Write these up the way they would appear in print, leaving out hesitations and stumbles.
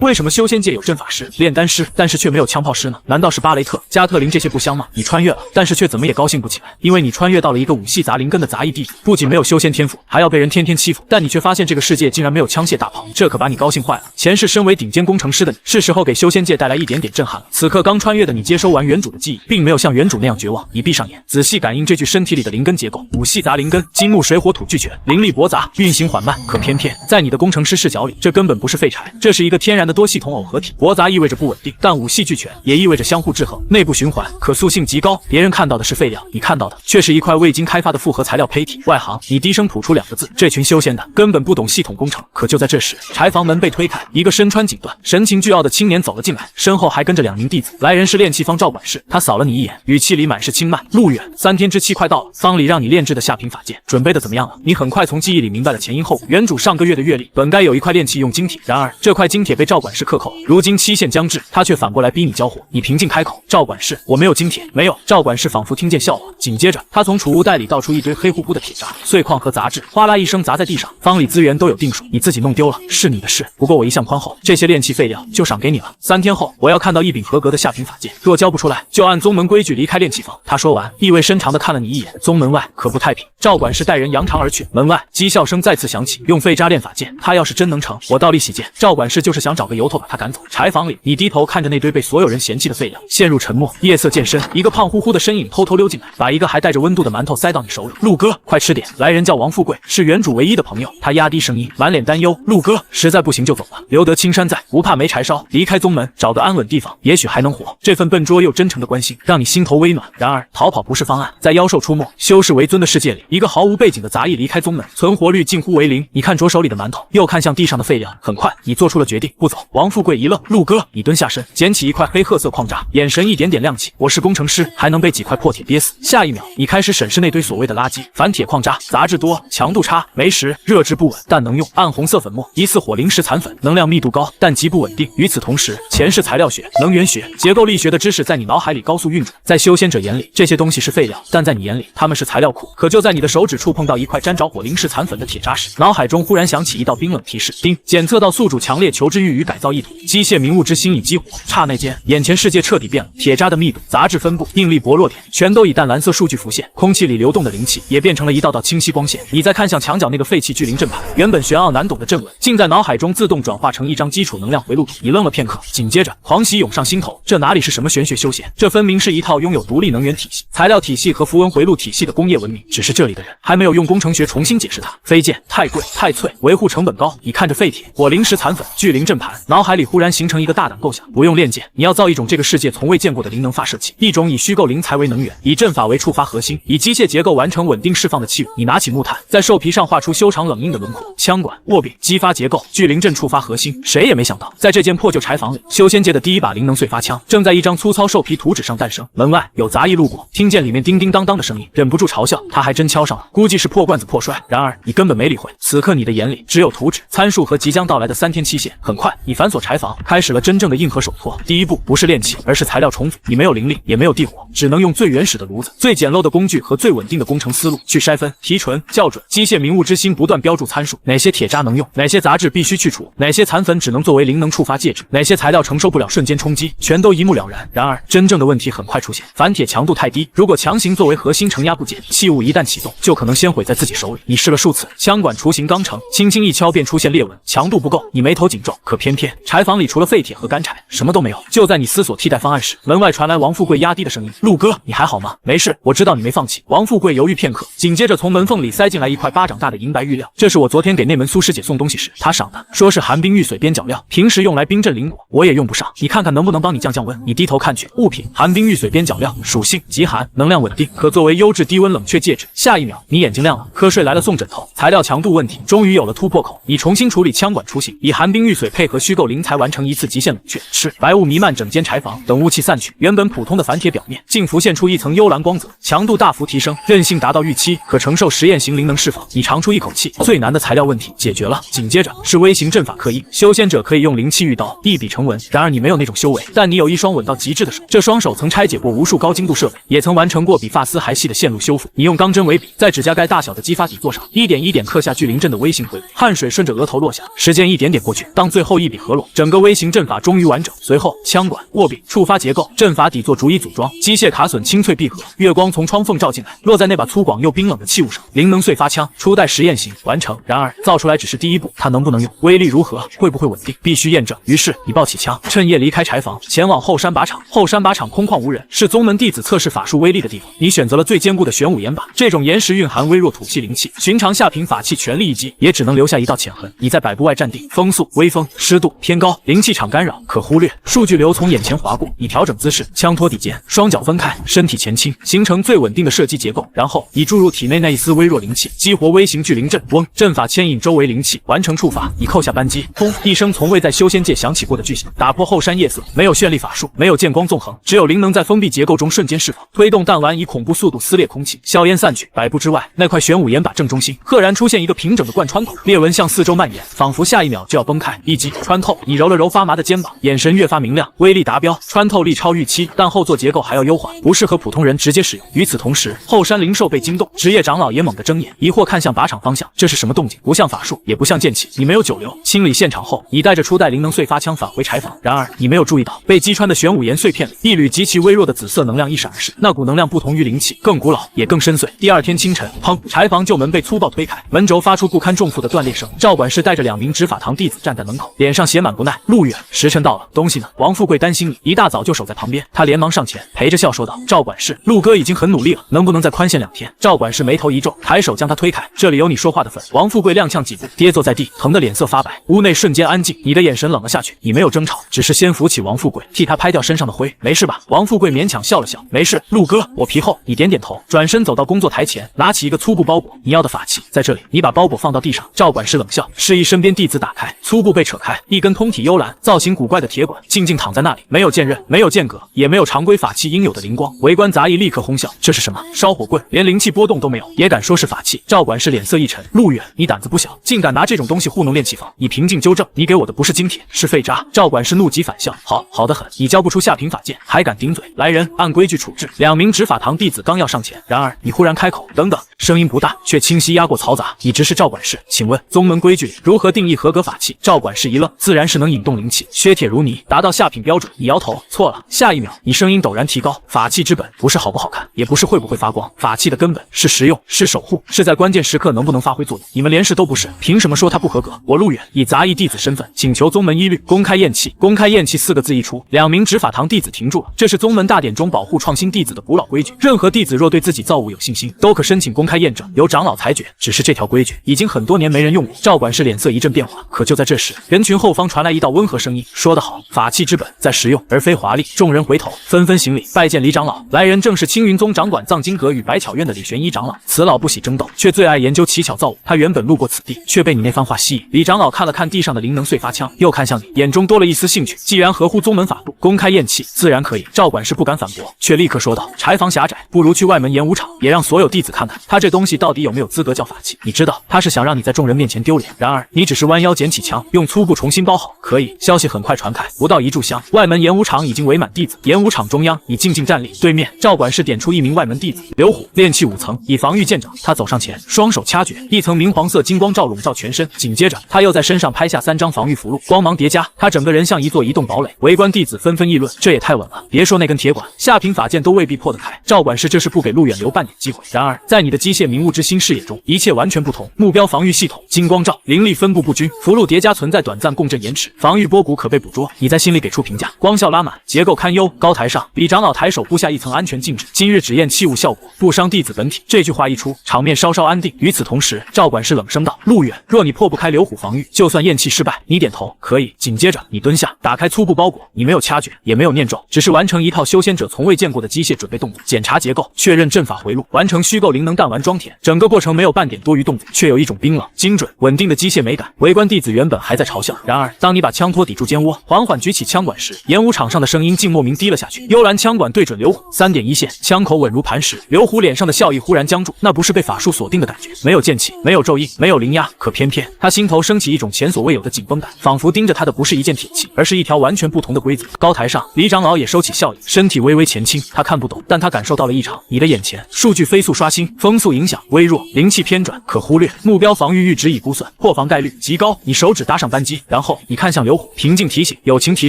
为什么修仙界有阵法师、炼丹师，但是却没有枪炮师呢？难道是巴雷特、加特林这些不香吗？你穿越了，但是却怎么也高兴不起来，因为你穿越到了一个武系杂灵根的杂役地主，不仅没有修仙天赋，还要被人天天欺负，但你却发现这个世界竟然没有枪械大炮，这可把你高兴坏了。前世身为顶尖工程师的你，是时候给修仙界带来一点点震撼了。此刻刚穿越的你接收完原主的记忆，并没有像原主那样绝望，你闭上眼，仔细感应这具身体里的灵根结构，武系杂灵根，金木水火土俱全，灵力驳杂，运行缓慢。可偏偏在你的工程师视角里，这根本不是废柴，这是一个天然的多系统耦合体。驳杂意味着不稳定，但武系俱全也意味着相互制衡，内部循环，可塑性极高。别人看到的是废料，你看到的却是一块未经开发的复合材料胚体。外行，你低声吐出2个字：这群修仙的根本不懂系统工程。可就在这时，柴房门被推开，一个身穿锦缎、神情倨傲的青年走了进来，身后还跟着2名弟子。来人是炼气坊赵管事，他扫了你一眼，语气里满是轻慢。路远，3天之期快到了，坊里让你炼制的下品法剑，准备的怎么样了？你很快从记忆里明白了前因后果。原主上个月的月历本该有一块炼气用金铁，然而这块金铁被赵管事克扣了，如今期限将至，他却反过来逼你交货。你平静开口：赵管事，我没有金铁。没有。赵管事仿佛听见笑话，紧接着他从储物袋里倒出一堆黑乎乎的铁渣、碎矿和杂质，哗啦一声砸在地上。坊里资源都有定数，你自己弄丢了是你的事，不过我一向宽厚，这些炼气废料就赏给你了。3天后，我要看到一柄合格的下品法剑，若交不出来，就按宗门规矩离开炼气坊。他说完，意味深长地看了你一眼。宗门外可不太平。赵管事带人扬长而去。门外讥笑声再次响起，用废渣炼法剑，他要是真能成，我倒立洗剑。赵管事就是想找个由头把他赶走。柴房里，你低头看着那堆被所有人嫌弃的废料，陷入沉默。夜色渐深，一个胖乎乎的身影偷偷溜进来，把一个还带着温度的馒头塞到你手里。陆哥，快吃点。来人叫王富贵，是原主唯一的朋友。他压低声音，满脸担忧。陆哥，实在不行就走了，留得青山在，不怕没柴烧。离开宗门，找个安稳地方，也许还能活。这份笨拙又真诚的关心，让你心头微暖。然而，逃跑不是方案。在妖兽出没、修士为尊的世界里，一个毫无背景的杂役离开宗门，存活率近乎为0。你看着手里的馒头，又看向地上的废料，很快，你做出了决定，不走。王富贵一愣，陆哥，你蹲下身，捡起一块黑褐色矿渣，眼神一点点亮起。我是工程师，还能被几块破铁憋死？下一秒，你开始审视那堆所谓的垃圾，反铁矿渣，杂质多，强度差，没石，热质不稳，但能用。暗红色粉末，疑似火灵石残粉，能量密度高，但极不稳定。与此同时，前世材料学、能源学、结构力学的知识在你脑海里高速运转。在修仙者眼里，这些东西是废料，但在你眼里，它们是材料库。可就在你的手指触碰到一块沾着火灵石残粉的铁渣时，脑海中忽然响起一道冰冷提示：丁，检测到宿主强烈求知欲与改造意图，机械明物之心已激活。刹那间，眼前世界彻底变了，铁渣的密度、杂质分布、应力薄弱点，全都以淡蓝色数据浮现。空气里流动的灵气也变成了一道道清晰光线。你再看向墙角那个废弃巨灵阵盘，原本玄奥难懂的阵纹，竟在脑海中自动转化成一张基础能量回路图。你愣了片刻，紧接着狂喜涌上心头，这哪里是什么玄学修仙，这分明是一套拥有独立能源体系、材料体系和符文回路体系的工业文明。只是这里的人还没有用工程学重新解释它。飞剑太贵太脆，维护成本高。你看着废铁、火灵石残粉、巨灵阵盘，脑海里忽然形成一个大胆构想：不用炼剑，你要造一种这个世界从未见过的灵能发射器，一种以虚构灵材为能源，以阵法为触发核心，以机械结构完成稳定释放的器物。你拿起木炭，在兽皮上画出修长冷硬的轮廓，枪管、握柄、激发结构、巨灵阵触发核心。谁也没想到，在这间破旧柴房里，修仙界的第一把灵能碎发枪正在一张粗糙兽皮图纸上诞生。门外有杂役路过，听见里面叮叮当当的声音，忍不住嘲笑：他还真敲上了，估计是破罐子破摔。然而你根本没理会，此刻你的眼里只有图纸、参数和即将到来的3天期限。很快，你反锁柴房，开始了真正的硬核手托。第一步不是炼气，而是材料重组。你没有灵力，也没有地火，只能用最原始的炉子、最简陋的工具和最稳定的工程思路去筛分、提纯、校准。机械明物之心不断标注参数，哪些铁渣能用，哪些杂质必须去除，哪些残粉只能作为灵能触发介质，哪些材料承受不了瞬间冲击，全都一目了然。然而真正的问题很快出现，反铁强度太低，如果强行作为核心承压部件，器物一旦启动，就可能先毁在自己手里。你试了数次，枪管雏形刚成，轻轻一敲便出现裂纹，强度不够，你眉头紧皱。可偏偏柴房里除了废铁和干柴，什么都没有。就在你思索替代方案时，门外传来王富贵压低的声音：陆哥，你还好吗？没事，我知道你没放弃。王富贵犹豫片刻，紧接着从门缝里塞进来一块巴掌大的银白玉料，这是我昨天给内门苏师姐送东西时她赏的，说是寒冰玉髓边角料，平时用来冰镇灵果，我也用不上，你看看能不能帮你降降温。你低头看去，物品寒冰玉髓边角料，属性极寒，能量稳定，可作为优质低温冷却介质。下一秒，你眼睛亮了，瞌睡来了送枕头。材料强度问题终于有了突破口，你重新处理枪管雏形，以寒冰玉髓配合虚构灵材完成一次极限冷却。时，白雾弥漫整间柴房，等雾气散去，原本普通的反铁表面竟浮现出一层幽蓝光泽，强度大幅提升，韧性达到预期，可承受实验型灵能释放。你长出一口气，最难的材料问题解决了。紧接着是微型阵法刻印，修仙者可以用灵气御刀一笔成文。然而你没有那种修为，但你有一双稳到极致的手，这双手曾拆解过无数高精度设备，也曾完成过比发丝还细的线路修复。你用钢针为笔，在指甲盖大小的激发底座上一点一点刻下聚灵阵的微型回路，汗水顺着额头落下，时间一点点过去，当最后一笔合拢，整个微型阵法终于完整。随后枪管、握柄、触发结构、阵法底座逐一组装，机械卡榫清脆闭合，月光从窗缝照进来，落在那把粗犷又冰冷的器物上。灵能碎发枪初代实验型完成，然而造出来只是第一步，它能不能用，威力如何，会不会稳定，必须验证。于是你抱起枪，趁夜离开柴房，前往后山靶场。后山靶场空旷无人，是宗门弟子测试法术威力的地方。你选择了最坚固的玄武岩靶，这种岩石蕴含微弱土气灵气，寻常下品法器全力一击也只能留下一道浅痕。你在100步外站定，风速、微风、湿度、天高、灵气场干扰可忽略，数据流从眼前划过。你调整姿势，枪托底肩，双脚分开，身体前倾，形成最稳定的射击结构。然后你注入体内那一丝微弱灵气，激活微型聚灵阵。嗡，阵法牵引周围灵气，完成触发。你扣下扳机，轰一声从未在修仙界响起过的巨响，打破后山夜色。没有绚丽法术，没有剑光纵横，只有灵能在封闭结构中瞬间释放。推动弹丸以恐怖速度撕裂空气，硝烟散去。100步之外，那块玄武岩靶正中心赫然出现一个平整的贯穿口，裂纹向四周蔓延，仿佛下一秒就要崩开。一击穿透，你揉了揉发麻的肩膀，眼神越发明亮，威力达标，穿透力超预期，但后座结构还要优化，不适合普通人直接使用。与此同时，后山灵兽被惊动，职业长老也猛地睁眼，疑惑看向靶场方向，这是什么动静？不像法术，也不像剑气。你没有久留，清理现场后，你带着初代灵能碎发枪返回柴房。然而你没有注意到，被击穿的玄武岩碎片里，一缕极其微弱的紫色能量一闪而逝。那股能量不同于灵气，更古老，也更深邃。第二天清晨，砰！柴房旧门被粗暴推开，门轴发出不堪重负的断裂声。赵管事带着2名执法堂弟子站在门口，脸上写满不耐。路远，时辰到了，东西呢？王富贵担心你，一大早就守在旁边。他连忙上前，陪着笑说道：“赵管事，陆哥已经很努力了，能不能再宽限2天？”赵管事眉头一皱，抬手将他推开：“这里有你说话的份。”王富贵踉跄几步，跌坐在地，疼得脸色发白。屋内瞬间安静，你的眼神冷了下去。你没有争吵，只是先扶起王富贵，替他拍掉身上的灰。没事吧？王富贵勉强笑了笑，没事，陆哥，我皮厚。你点点头，转身走到工作台前，拿起一个粗布包裹。你要的法器在这里。你把包裹放到地上。赵管事冷笑，示意身边弟子打开。粗布被扯开，一根通体幽蓝、造型古怪的铁管静静躺在那里，没有剑刃，没有剑格，也没有常规法器应有的灵光。围观杂役立刻哄笑，这是什么？烧火棍，连灵气波动都没有，也敢说是法器？赵管事脸色一沉，陆远，你胆子不小，竟敢拿这种东西糊弄炼器坊。你平静纠正，你给我的不是金铁，是废渣。赵管事怒极反笑，好得很，你交不出下品法剑，还敢顶嘴？来人，按规矩处置。2名执法堂弟子刚要上前，然而你忽然开口，等等，声音不大，却清晰压过嘈杂。你直视赵管事，请问宗门规矩里如何定义合格法器？赵管事一愣，自然是能引动灵气，削铁如泥，达到下品标准。你摇头，错了。下一秒，你声音陡然提高，法器之本不是好不好看，也不是会不会发光，法器的根本是实用，是守护，是在关键时刻能不能发挥作用。你们连试都不是，凭什么说它不合格？我陆远以杂役弟子身份请求宗门一律公开验气。公开验气4个字一出，2名执法堂弟子停住了。这是宗门大典中保护创新弟子的古老规矩，任何弟子若对自己造物有信心，都可申请公开验证，由长老裁决。只是这条规矩已经很多年没人用过。赵管事脸色一阵变化，可就在这时，人群后方传来一道温和声音：“说得好，法器之本在实用，而非华丽。”众人回头纷纷行礼，拜见李长老。来人正是青云宗掌管藏经阁与百巧院的李玄一长老。此老不喜争斗，却最爱研究奇巧造物。他原本路过此地，却被你那番话吸引。李长老看了看地上的灵能碎发枪，又看向你，眼中多了一丝兴趣。既然合乎宗门法度，公开验气自然可以。赵管事不敢反驳，却立刻说道：“柴房狭窄，不如去外门演武场，也让所有弟子看看他这东西到底有没有资格叫法器。你知道，他是想让你在众人面前丢脸。然而你只是弯腰捡起枪，用粗布重新包好。可以。”消息很快传开，不到1炷香，外门演武场已经围满弟子。演武场中央，你静静站立。对面，赵管事点出1名外门弟子刘虎，炼气5层，以防御见长。他走上前，双手掐诀，一层明黄色金光罩笼罩全身。紧接着，他又在身上拍下3张防御符箓，光芒叠加，他整个人像一座移动堡垒。围观弟子纷纷议论，这也太稳了，别说那根铁管，下品法剑都未必破得开。赵管事这是不给陆远留半点机会。然而，在你的机械明悟之心视野中，一切完全不同。目标防御系统金光罩，灵力分布不均，符箓叠加存在短暂共振延迟，防御波谷可被捕捉。你在心里给出评价：光效拉满，结构堪忧。高台上，李长老抬手布下一层安全禁制，今日只验器物效果，不伤弟子本体。这句话一出，场面稍稍安定。与此同时，赵管事冷声道：“陆远，若你破不开刘虎防御，就算验气失败。”你点头，可以。紧接着，你蹲下，打开粗布包裹。你没有掐诀，也没有念咒，只是完成一套修仙者从未见过的机械准备动作：检查结构，确认阵法回路，完成虚构灵能弹丸装填。整个过程没有半点多余动作，却有一种冰冷、精准、稳定的机械美感。围观弟子原本还在嘲笑，然而当你把枪托抵住肩窝，缓缓缓举起枪管时，演武场上的声音竟莫名低了下去。幽蓝枪管对准刘虎，3点一线，枪口稳如磐石。刘虎脸上的笑意忽然僵住，那不是被法术锁定的感觉，没有剑气，没有咒印，没有灵压，可偏偏他心头升起一种前所未有的紧绷感，仿佛盯着他的不是一件铁器，而是一条完全不同的规则。高台上，李长老也收起笑意，身体微微前倾，他看不懂，但他感受到了异常。你的眼前，数据飞速刷新，风速影响微弱，灵气偏转，可忽略，目标防御阈值已估算，破防概率极高。你手指搭上扳机，然后你看向刘虎，平静提醒，友情提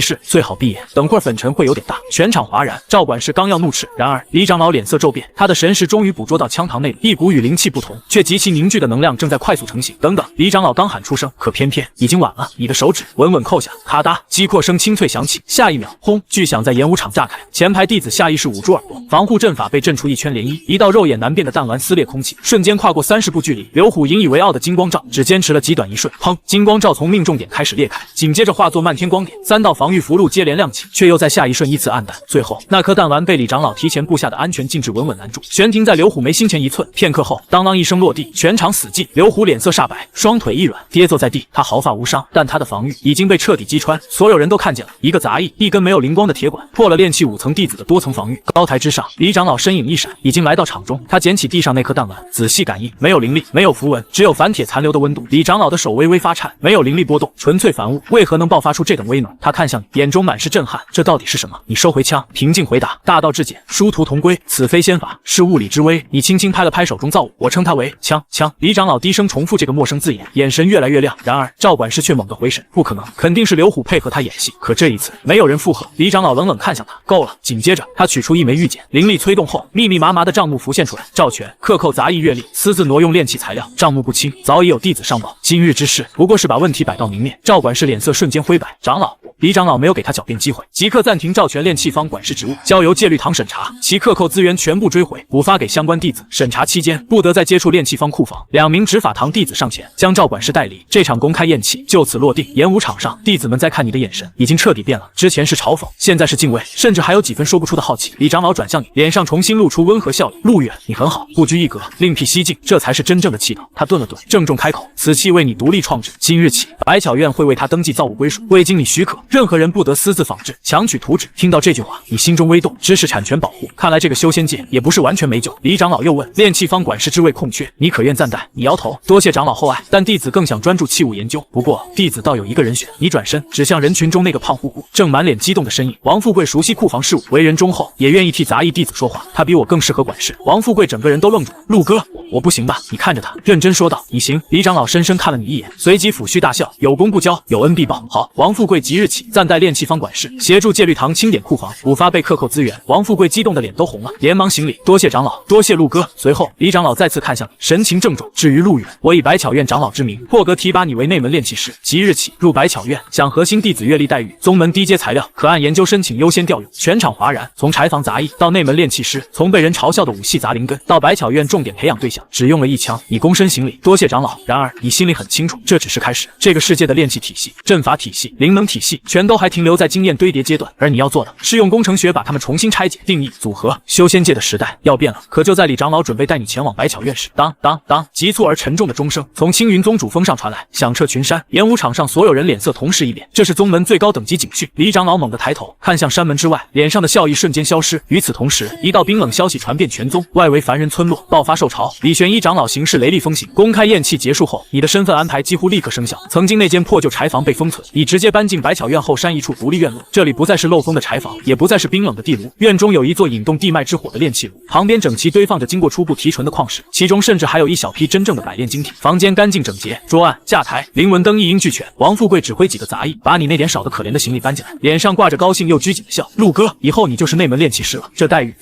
示，最好闭眼，等会儿粉尘会有点大。全场哗然，赵管事刚要怒斥，然而李长老脸色骤变，他的神识终于捕捉到枪膛内一股与灵气不同却极其凝聚的能量正在快速成型。等等，李长老刚喊出声，可偏偏已经晚了。你的手指稳稳扣下，咔嗒，击扩声清脆响起。下一秒，轰，巨响在演武场炸开，前排弟子下意识捂住耳朵，防护阵法被震出一圈涟漪，一道肉眼难辨的弹丸撕裂空气，瞬间跨过30步距离。刘虎引以为傲的金光罩只坚持了极短一瞬，砰！金光罩从命中点开始裂开，紧接着化作漫天光点，3道防御符箓接连亮起，却又在下一瞬依次暗淡。最后，那颗弹丸被李长老提前布下的安全禁制稳稳拦住，悬停在刘虎眉心前1寸。片刻后，当当一声落地，全场死寂。刘虎脸色煞白，双腿一软，跌坐在地。他毫发无伤，但他的防御已经被彻底击穿。所有人都看见了，一个杂役，一根没有灵光的铁管，破了炼气5层弟子的多层防御。高台之上，李长老身影一闪，已经来到场中。他捡起地上那颗弹丸，仔细感应，没有灵力，没有符文，只有反铁残留的温度。李长老的手微微发颤，没有灵力波动，纯粹凡物，为何能爆发出这等威能？他看向你，眼中满是震撼。这到底是什么？你收回枪，平静回答。大道至简，殊途同归，此非仙法，是物理之威。你轻轻拍了拍手中造物，我称它为枪。李长老低声重复这个陌生字眼，眼神越来越亮。然而赵管事却猛地回神，不可能，肯定是刘虎配合他演戏。可这一次没有人附和。李长老冷冷看向他，够了。紧接着他取出一枚玉简，灵力催动后，密密麻麻的账目浮现出来。赵全克扣杂役阅历，私自挪用炼器材料，账目不清，早已有弟子上报。今日之事不过是把问题摆到明面。赵管事脸色瞬间灰白。长老，李长老没有给他狡辩机会，即刻暂停赵全炼器方管事职务，交由戒律堂审查，其克扣资源全部追回，补发给相关弟子。审查期间不得再接触炼器方库房。2名执法堂弟子上前将赵管事带离。这场公开验气就此落定。演武场上，弟子们在看你的眼神已经彻底变了，之前是嘲讽，现在是敬畏，甚至还有几分说不出的好奇。李长老转向你，脸上重新露出温和笑意。陆远，你很好，不拘一格，另辟蹊径，这才是真正的气道。他顿了顿，郑重开口，此器为你独立创制，今日起百巧院会为他登记造物归属，未经你许可，任何人不得私自仿制、强取图纸。听到这句话，你心中微动，知识产权保护，看来这个修仙界也不是完全没救。李长老又问，炼器方管事之位空缺，你可愿暂代？你摇头，多谢长老厚爱，但弟子更想专注器物研究。不过弟子倒有一个人选。你转身指向人群中那个胖乎乎、正满脸激动的身影。王富贵熟悉库房事务，为人忠厚，也愿意替杂役弟子说话，他比我更适合管事。王富贵整个人都愣住了。陆哥，我不行吧？你看着他，认真说道。你行。李长老深深看了你一眼，随即抚须大笑，有功不交，有恩必报。好，王富贵即日起暂代炼器方管事，协助戒律堂清点库房，补发被克扣资源。王富贵激动的脸都红了，连忙行礼，多谢长老，多谢陆哥。随后李长老再次看向你，神情郑重。至于陆远，我以百巧院长老之名破格提拔你为内门炼器师，即日起入百巧院，享核心弟子阅历待遇，宗门低阶材料可按研究申请优先调用。全场哗然，从柴房杂役到内门炼器师，从被人嘲笑的武系杂灵根到百巧院重点培养对象，只用了1枪。你躬身行礼，多谢长老。然而你心里很清楚，这只是开始。这个世界的炼器体系、阵法体系、灵能体系，全都还停留在经验堆叠阶段，而你要做的是用工程学把它们重新拆解、定义、组合。修仙界的时代要变了。可就在李长老准备带你前往百巧院时，当当当，急促而沉重的钟声从青云宗主峰上传来，响彻群山。演武场上所有人脸色同时一变，这是宗门最高等级警讯。李长老猛地抬头看向山门之外，脸上的笑意瞬间消失。与此同时，一道冰冷消息传遍全宗，外围凡人村落爆发兽潮。李玄一长老行事雷厉风行，公开验气结束后，你的身份安排几乎立刻生效。曾经那间破旧柴房被封存，你直接搬进百巧院后山一处独立院落，这里不再是漏风的柴房，也不再是冰冷的地炉，院中有一座引动地脉之火的炼气炉，旁边整齐堆放着经过初步提纯的矿石，其中甚至还有一小批真正的百炼精体。房间干净整洁，桌案、架台、灵文灯一应俱全。王富贵指挥几个杂役，把你那点少得可怜的行李搬进来，脸上挂着高兴又拘谨的笑。陆哥，以后你就是内门炼气师了，这待遇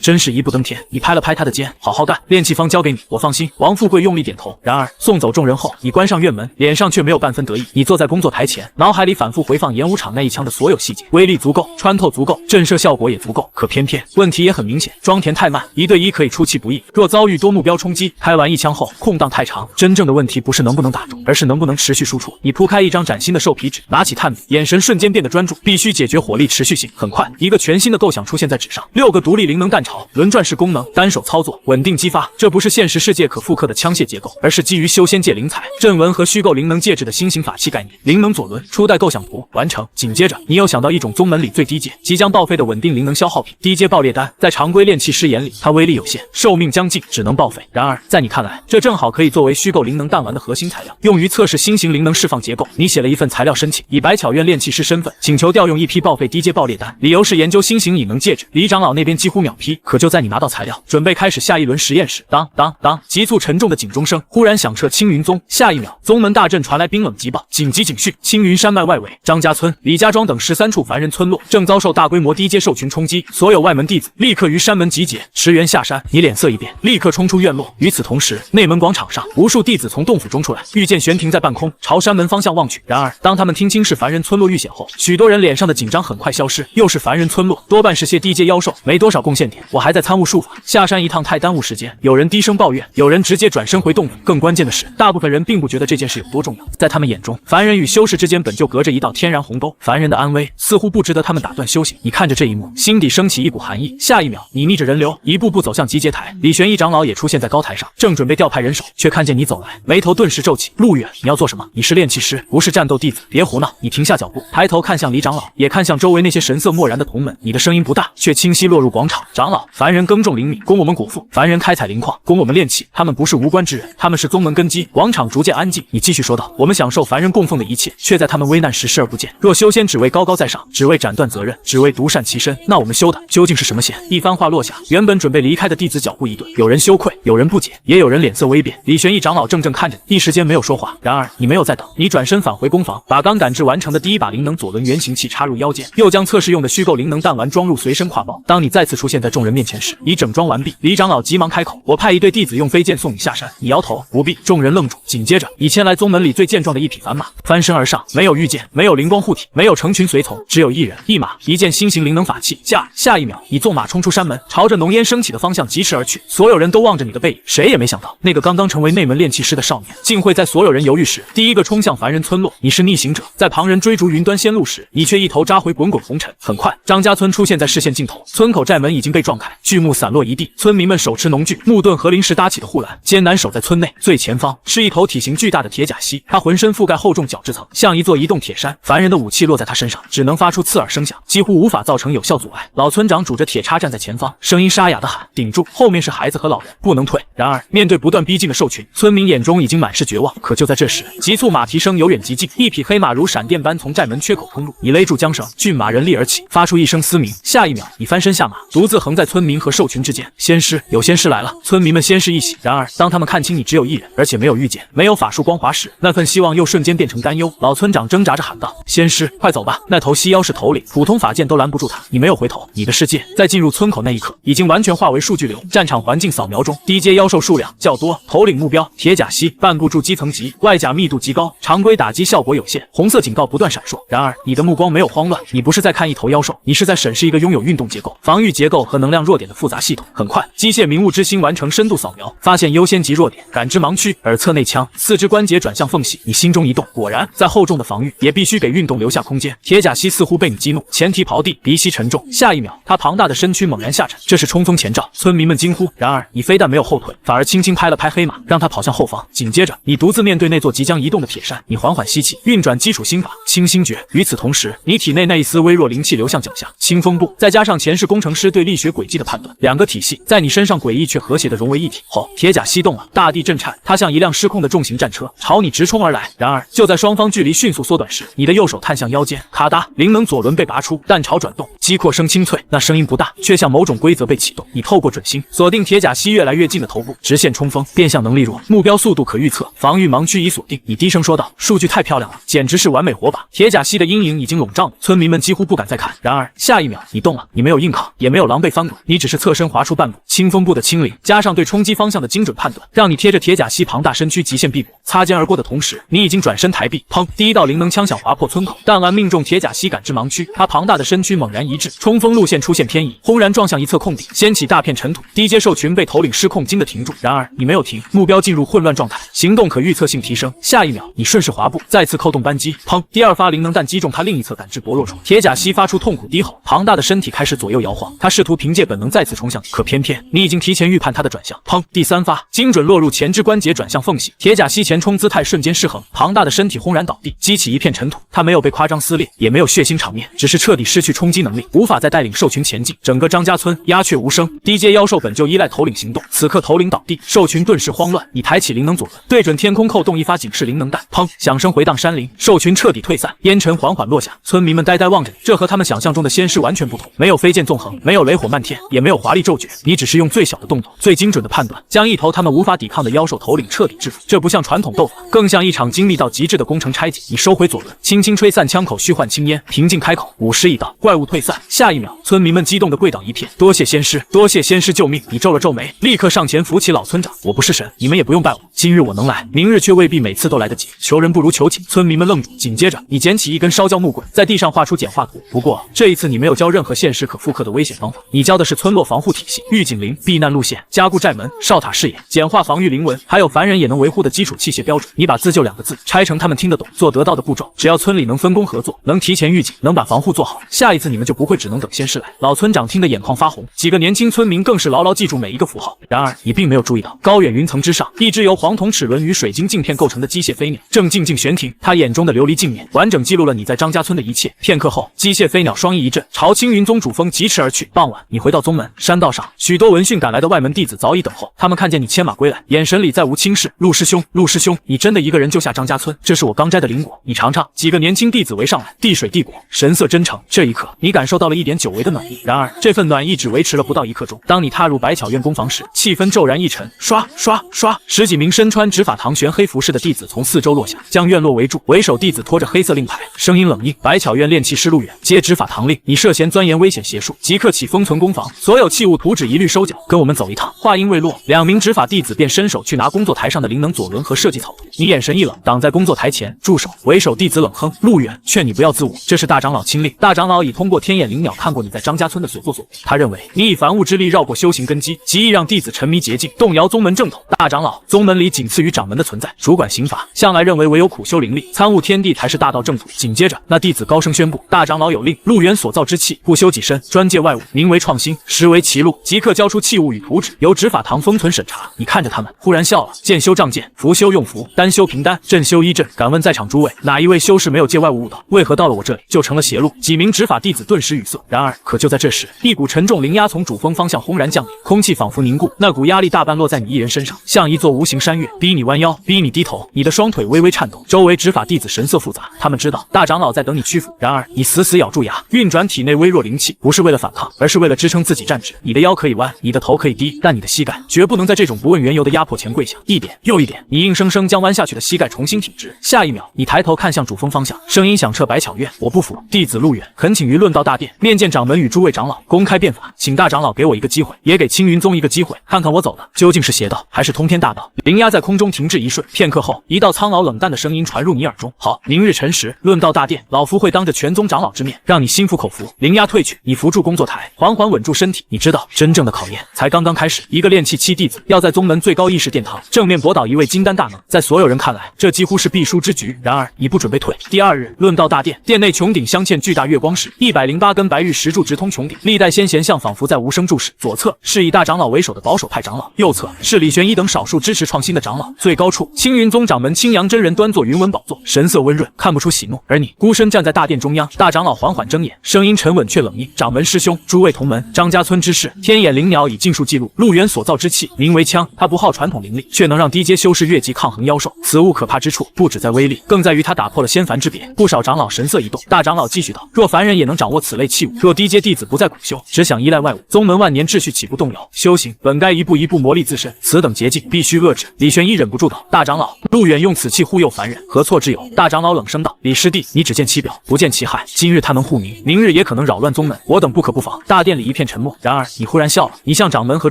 真是一步登天。你拍了拍他的肩，好好干，炼气方交给你，我放心。王富贵用力点头。然而送走众人后，你关上院门，脸上却没有半分得意。你坐在工作台前，脑海里反复回放演武场那一枪的所有细节，威力足够，穿透足够，震慑效果也足够。可偏偏问题也很明显，装填太慢，1对1可以出其不意，若遭遇多目标冲击，开完1枪后空档太长。真正的问题不是能不能打中，而是能不能持续输出。你铺开一张崭新的兽皮纸，拿起炭笔，眼神瞬间变得专注，必须解决火力持续性。很快，一个全新的构想出现在纸上，6个独立灵能弹槽，轮转式功能，单手操作，稳定激发。这不是现实世界可复刻的枪械结构，而是基于修仙界灵材、阵纹和虚构灵能介质的新型法器概念。灵能左轮初代构想图完成。完成。紧接着，你又想到一种宗门里最低阶、即将报废的稳定灵能消耗品——低阶爆裂丹。在常规炼器师眼里，它威力有限，寿命将近，只能报废。然而，在你看来，这正好可以作为虚构灵能弹丸的核心材料，用于测试新型灵能释放结构。你写了一份材料申请，以百巧院炼器师身份请求调用一批报废低阶爆裂丹，理由是研究新型隐能戒指。李长老那边几乎秒批。可就在你拿到材料，准备开始下一轮实验时，当当当，急促沉重的警钟声忽然响彻青云宗。下一秒，宗门大阵传来冰冷急报：紧急警讯！青云山脉外围，张家村、李家庄等13处凡人村落正遭受大规模低阶兽群冲击，所有外门弟子立刻于山门集结，驰援下山。你脸色一变，立刻冲出院落。与此同时，内门广场上，无数弟子从洞府中出来，御剑悬停在半空，朝山门方向望去。然而，当他们听清是凡人村落遇险后，许多人脸上的紧张很快消失。又是凡人村落，多半是些低阶妖兽，没多少贡献点。我还在参悟术法，下山一趟太耽误时间。有人低声抱怨，有人直接转身回洞府。更关键的是，大部分人并不觉得这件事有多重要。在他们眼中，凡人与修士之间本就隔着一道天然鸿沟，凡人的安危似乎不值得他们打断修行。你看着这一幕，心底升起一股寒意。下一秒，你逆着人流，一步步走向集结台。李玄一长老也出现在高台上，正准备调派人手，却看见你走来，眉头顿时皱起。陆远，你要做什么？你是炼器师，不是战斗弟子，别胡闹！你停下脚步，抬头看向李长老，也看向周围那些神色漠然的同门。你的声音不大，却清晰落入广场。长老，凡人耕种灵米，供我们果腹；凡人开采灵矿，供我们炼器。他们不是无关之人，他们是宗门根基。广场逐渐安静。你继续说道：我们享受凡人供奉的一切，却在他们危难时视而不见。若修仙只为高高在上，只为斩断责任，只为独善其身，那我们修的究竟是什么仙？一番话落下，原本准备离开的弟子脚步一顿，有人羞愧，有人不解，也有人脸色微变。李玄一长老怔怔看着你，一时间没有说话。然而你没有再等，你转身返回宫房，把刚赶制完成的第一把灵能左轮原型器插入腰间，又将测试用的虚构灵能弹丸装入随身挎包。当你再次出现在众人面前时，已整装完毕。李长老急忙开口：我派一队弟子用飞剑送你下山。你摇头：不必。众人愣住，紧接着你牵来宗门里最健壮的一匹凡马，翻身而上，没有御剑，没有灵光护体，没有成群随从，只有一人一马，一件新型灵能法器。下一秒，你纵马冲出山门，朝着浓烟升起的方向疾驰而去。所有人都望着你的背影，谁也没想到，那个刚刚成为内门炼器师的少年，竟会在所有人犹豫时，第一个冲向凡人村落。你是逆行者，在旁人追逐云端仙路时，你却一头扎回滚滚红尘。很快，张家村出现在视线尽头，村口寨门已经被撞开，巨木散落一地，村民们手持农具、木盾和临时搭起的护栏，艰难守在村内。最前方是一头体型巨大的铁甲蜥，它浑身覆盖厚重角质层，像一座移动铁山。凡人的武器落在它身上，只能发出刺耳声响，几乎无法造成有效阻碍。老村长拄着铁叉站在前方，声音沙哑地喊：顶住！后面是孩子和老人，不能退。然而，面对不断逼近的兽群，村民眼中已经满是绝望。可就在这时，急促马蹄声由远及近，一匹黑马如闪电般从寨门缺口冲入。你勒住缰绳，骏马人立而起，发出一声嘶鸣。下一秒，你翻身下马，独自横在村民和兽群之间。仙师，有仙师来了！村民们先是一喜，然而当他们看清你只有一人，而且没有御剑，没有法术光华时，那份希望又瞬间变成担忧。老村长挣扎着喊道：仙师，快走吧！那头蜥妖是头领，普通法剑都拦不住他。你没有回头，你的世界在进入村口那一刻，已经完全化为数据流。战场环境扫描中，低阶妖兽数量较多，头领目标铁甲蜥，半部筑基层级，外甲密度极高，常规打击效果有限，红色警告不断闪烁。然而你的目光没有慌乱，你不是在看一头妖兽，你是在审视一个拥有运动结构、防御结构和能量弱点的复杂系统。很快，机械明悟之心完成深度扫描，发现优先级弱点，感知盲区，耳侧内腔，四肢关节转向缝隙。你心中一动，果然，在厚重的防御也必须给运动留下空间。铁甲蜥似乎被你激怒，前蹄刨地，鼻息沉重。下一秒，它庞大的身躯猛然下沉，这是冲锋前兆。村民们惊呼。然而你非但没有后退，反而轻轻拍了拍黑马，让它跑向后方。紧接着，你独自面对那座即将移动的铁山，你缓缓吸气，运转基础心法清心诀。与此同时，你体内那一丝微弱灵气流向脚下，清风步，再加上前世工程师对力学轨迹的判断，两个体系在你身上诡异却和谐的融为一体后，铁甲蜥动了，大地震颤，它像一辆失控的重型战车朝你直冲而来。然而就在双方距离迅速缩短时，你的右手探向腰间，咔嗒，灵能左轮被拔出，弹槽转动，击扩声清脆，那声音不大，却像某种规则被启动。你透过准心锁定铁甲蜥越来越近的头部，直线冲锋，变向能力弱，目标速度可预测，防御盲区已锁定。你低声说道：数据太漂亮了，简直是完美活靶。铁甲蜥的阴影已经笼罩了，村民们几乎不敢再看。然而下一秒你动了，你没有硬扛，也没有狼狈翻滚，你只是侧身滑出半步，清风步的轻灵加上对冲击方向的精准判断，让你贴着铁甲蜥庞大身躯极限臂膊，擦肩而过的同时，你已经转身抬臂，砰！第一道灵能枪响划破村口，弹丸命中铁甲蜥感知盲区，它庞大的身躯猛然一滞，冲锋路线出现偏移，轰然撞向一侧空地，掀起大片尘土。低阶兽群被头领失控惊得停住，然而你没有停，目标进入混乱状态，行动可预测性提升。下一秒，你顺势滑步，再次扣动扳机，砰！第二发灵能弹击中它另一侧感知薄弱处，铁甲蜥发出痛苦低吼，庞大的身体开始左右摇晃，它试图凭借本能再次冲向你，可偏偏你已经提前预判它的转向，砰！第三发精准落入前肢关节转向缝隙，铁甲蜥前冲姿态瞬间失衡，庞大的身体轰然倒地，激起一片尘土，它没有被夸张撕裂，也没有血腥场面，只是彻底失去冲击能力，无法再带领兽群前进。整个张家村鸦雀无声，低阶妖兽本就依赖头领行动，此刻头领倒地，兽群顿时慌乱。你抬起灵能左轮，对准天空扣动一发警示灵能弹，砰！响声回荡山林，兽群彻底退散，烟尘缓缓落下。村民们呆呆望着你，这和他们想象中的仙师完全不同，没有飞剑纵横，没有雷火漫天，也没有华丽骤绝，你只是用最小的动作、最精准的判断，将一头他们无法抵抗的妖兽头领彻底制服。这不像传统斗法，更像一场精密到极致的工程拆解。你收回左轮，轻轻吹散枪口虚幻青烟，平静开口：“50已到，怪物退散。”下一秒，村民们激动的跪倒一片，多谢仙师，多谢仙师救命！你皱了皱眉，立刻上前扶起老村长：“我不是神，你们也不用拜我。今日我能来，明日却未必每次都来得及。求人不如求己。”村民们愣住，紧接着你捡起一根烧焦木棍，在地上画出简化图。不过这一次你没有教任何现实可复刻的危险方法，你教的是村落防护体系、预警铃、避难路线、加固寨门、哨塔视野、简化防御灵纹，还有凡人也能维护的基础器械标准。你把自救2个字拆成他们听得懂、做得到的步骤，只要村里能分工合作，能提前预警，能把防护做好，下一次你们就不会只能等仙师来。老村长听得眼眶发红，几个年轻村民更是牢牢记住每一个符号。然而你并没有注意到，高远云层之上，一只由黄铜齿轮与水晶镜片构成的机械飞鸟正静静悬停，它眼中的琉璃镜面完整记录了你在张家村的一切。片刻后，机械飞鸟双翼一震，朝青云宗主峰疾驰而去。傍晚，你回到宗门，山道上许多闻讯赶来的外门弟子早已等候，他们看见你牵马归来，眼神里再无轻视。陆师兄，陆师兄，你真的一个人救下张家村？这是我刚摘的灵果，你尝尝。几个年轻弟子围上来，递水递果，神色真诚。这一刻，你感受到了一点久违的暖意。然而，这份暖意只维持了不到1刻钟。当你踏入百巧院攻房时，气氛骤然一沉，刷刷刷，10几名身穿执法堂玄黑服饰的弟子从4周落下，将院落围住。为首弟子拖着黑色令牌，声音冷硬：“百巧院炼器师陆远，接执法堂令，你涉嫌钻研危险邪术，即刻起封存攻防，所有器物图纸一律收缴，跟我们走一趟。”话音未落，2名执法弟子便伸手去拿工作台上的灵能左轮和设计草图。你眼神一冷，挡在工作台前，住手！为首弟子冷哼：“陆远，劝你不要自误，这是大长老亲令。大长老已通过天眼灵鸟看过你在张家村的所作所为，他认为你以凡物之力绕过修行根基，极易让弟子沉迷捷径，动摇宗门正统。大长老，宗门里仅次于掌门的存在，主管刑法，向来认为唯有苦修灵力，参悟天地才是大道正途。”紧接着，那弟子高声宣布：“大长老有令，陆远所造之器，不修己身，专借外物，名为创新，实为奇录，即刻交出器物与图纸，由执法堂封存审查。”你看着他们，忽然笑了：“剑修仗剑，符修用符，丹修平丹，阵修依阵。敢问在场诸位，哪一位修士没有借外物误导？为何到了我这里就成了邪路？”几名执法弟子顿时语塞。然而，可就在这时，一股沉重灵压从主峰方向轰然降临，空气仿佛凝固，那股压力大半落在你一人身上，像一座无形山岳，逼你弯腰，逼你低头。你的双腿微微颤抖，周围执法弟子神色复杂，他们知道大长老在等你屈服。然而，你死死咬住牙，运转体内微弱灵气，不是为了反抗，而是为了支撑自己站直。你的腰可以弯，你的头可以低，但你的膝盖绝不能在这种不问缘由的压迫前跪下。一点又一点，你硬生生将弯下去的膝盖重新挺直。下一秒，你抬头看向主峰方向，声音响彻百巧院：“我不服，弟子陆远恳请于论道大殿面见掌门与诸位长老，公开辩法，请大长老给我一个机会，也给青云宗一个机会，看看我走的究竟是邪道还是通天大道。”灵压在空中停滞一瞬，片刻后，一道苍老冷淡的声音传入你耳中：“好，明日辰时，论道大殿，老夫会当着全宗长老之面，让你心服口服。”灵压退去，你扶住工作台，缓缓稳住身体。你知道，真正的考验才刚刚开始。一个炼器7弟子要在宗门最高议事殿堂正面驳倒一位金丹大能，在所有人看来，这几乎是必输之局。然而，你不准备退。第2日，论道大殿，殿内穹顶镶嵌巨大月光石，108根白玉石柱直通穹顶，历代先贤像仿佛在无声注视。左侧是以大长老为首的保守派长老，右侧是李玄一等少数支持创新的长老。最高处，青云宗掌门青阳真人端坐云纹宝座，神色温润，看不出喜怒。而你孤身站在大殿中央。大长老缓缓睁眼，声音沉稳却冷硬：“掌门师兄，诸位同门，张家村之事，天眼灵鸟已尽数记录。陆远所造之器名为枪，它不耗传统灵力，却能让低阶修士越级抗衡妖兽。此物可怕之处，不止在威力，更在于它打破了仙凡之别。”不少长老神色一动。大长老继续道：“若凡人也能掌握此类器物，若低阶弟子不再苦修，只想依赖外物，宗门万年秩序岂不动摇？修行本该一步一步磨砺自身，此等捷径必须遏制。”李玄一忍不住道：“大长老，陆远用此器忽悠凡人，何错之有？”大长老冷声道：“李师弟，你只见其表，不见其害。今日他能护民，明日也可能扰乱宗门，我等不可不防。”大殿里一片沉默。然而，你忽然笑了，你向掌门和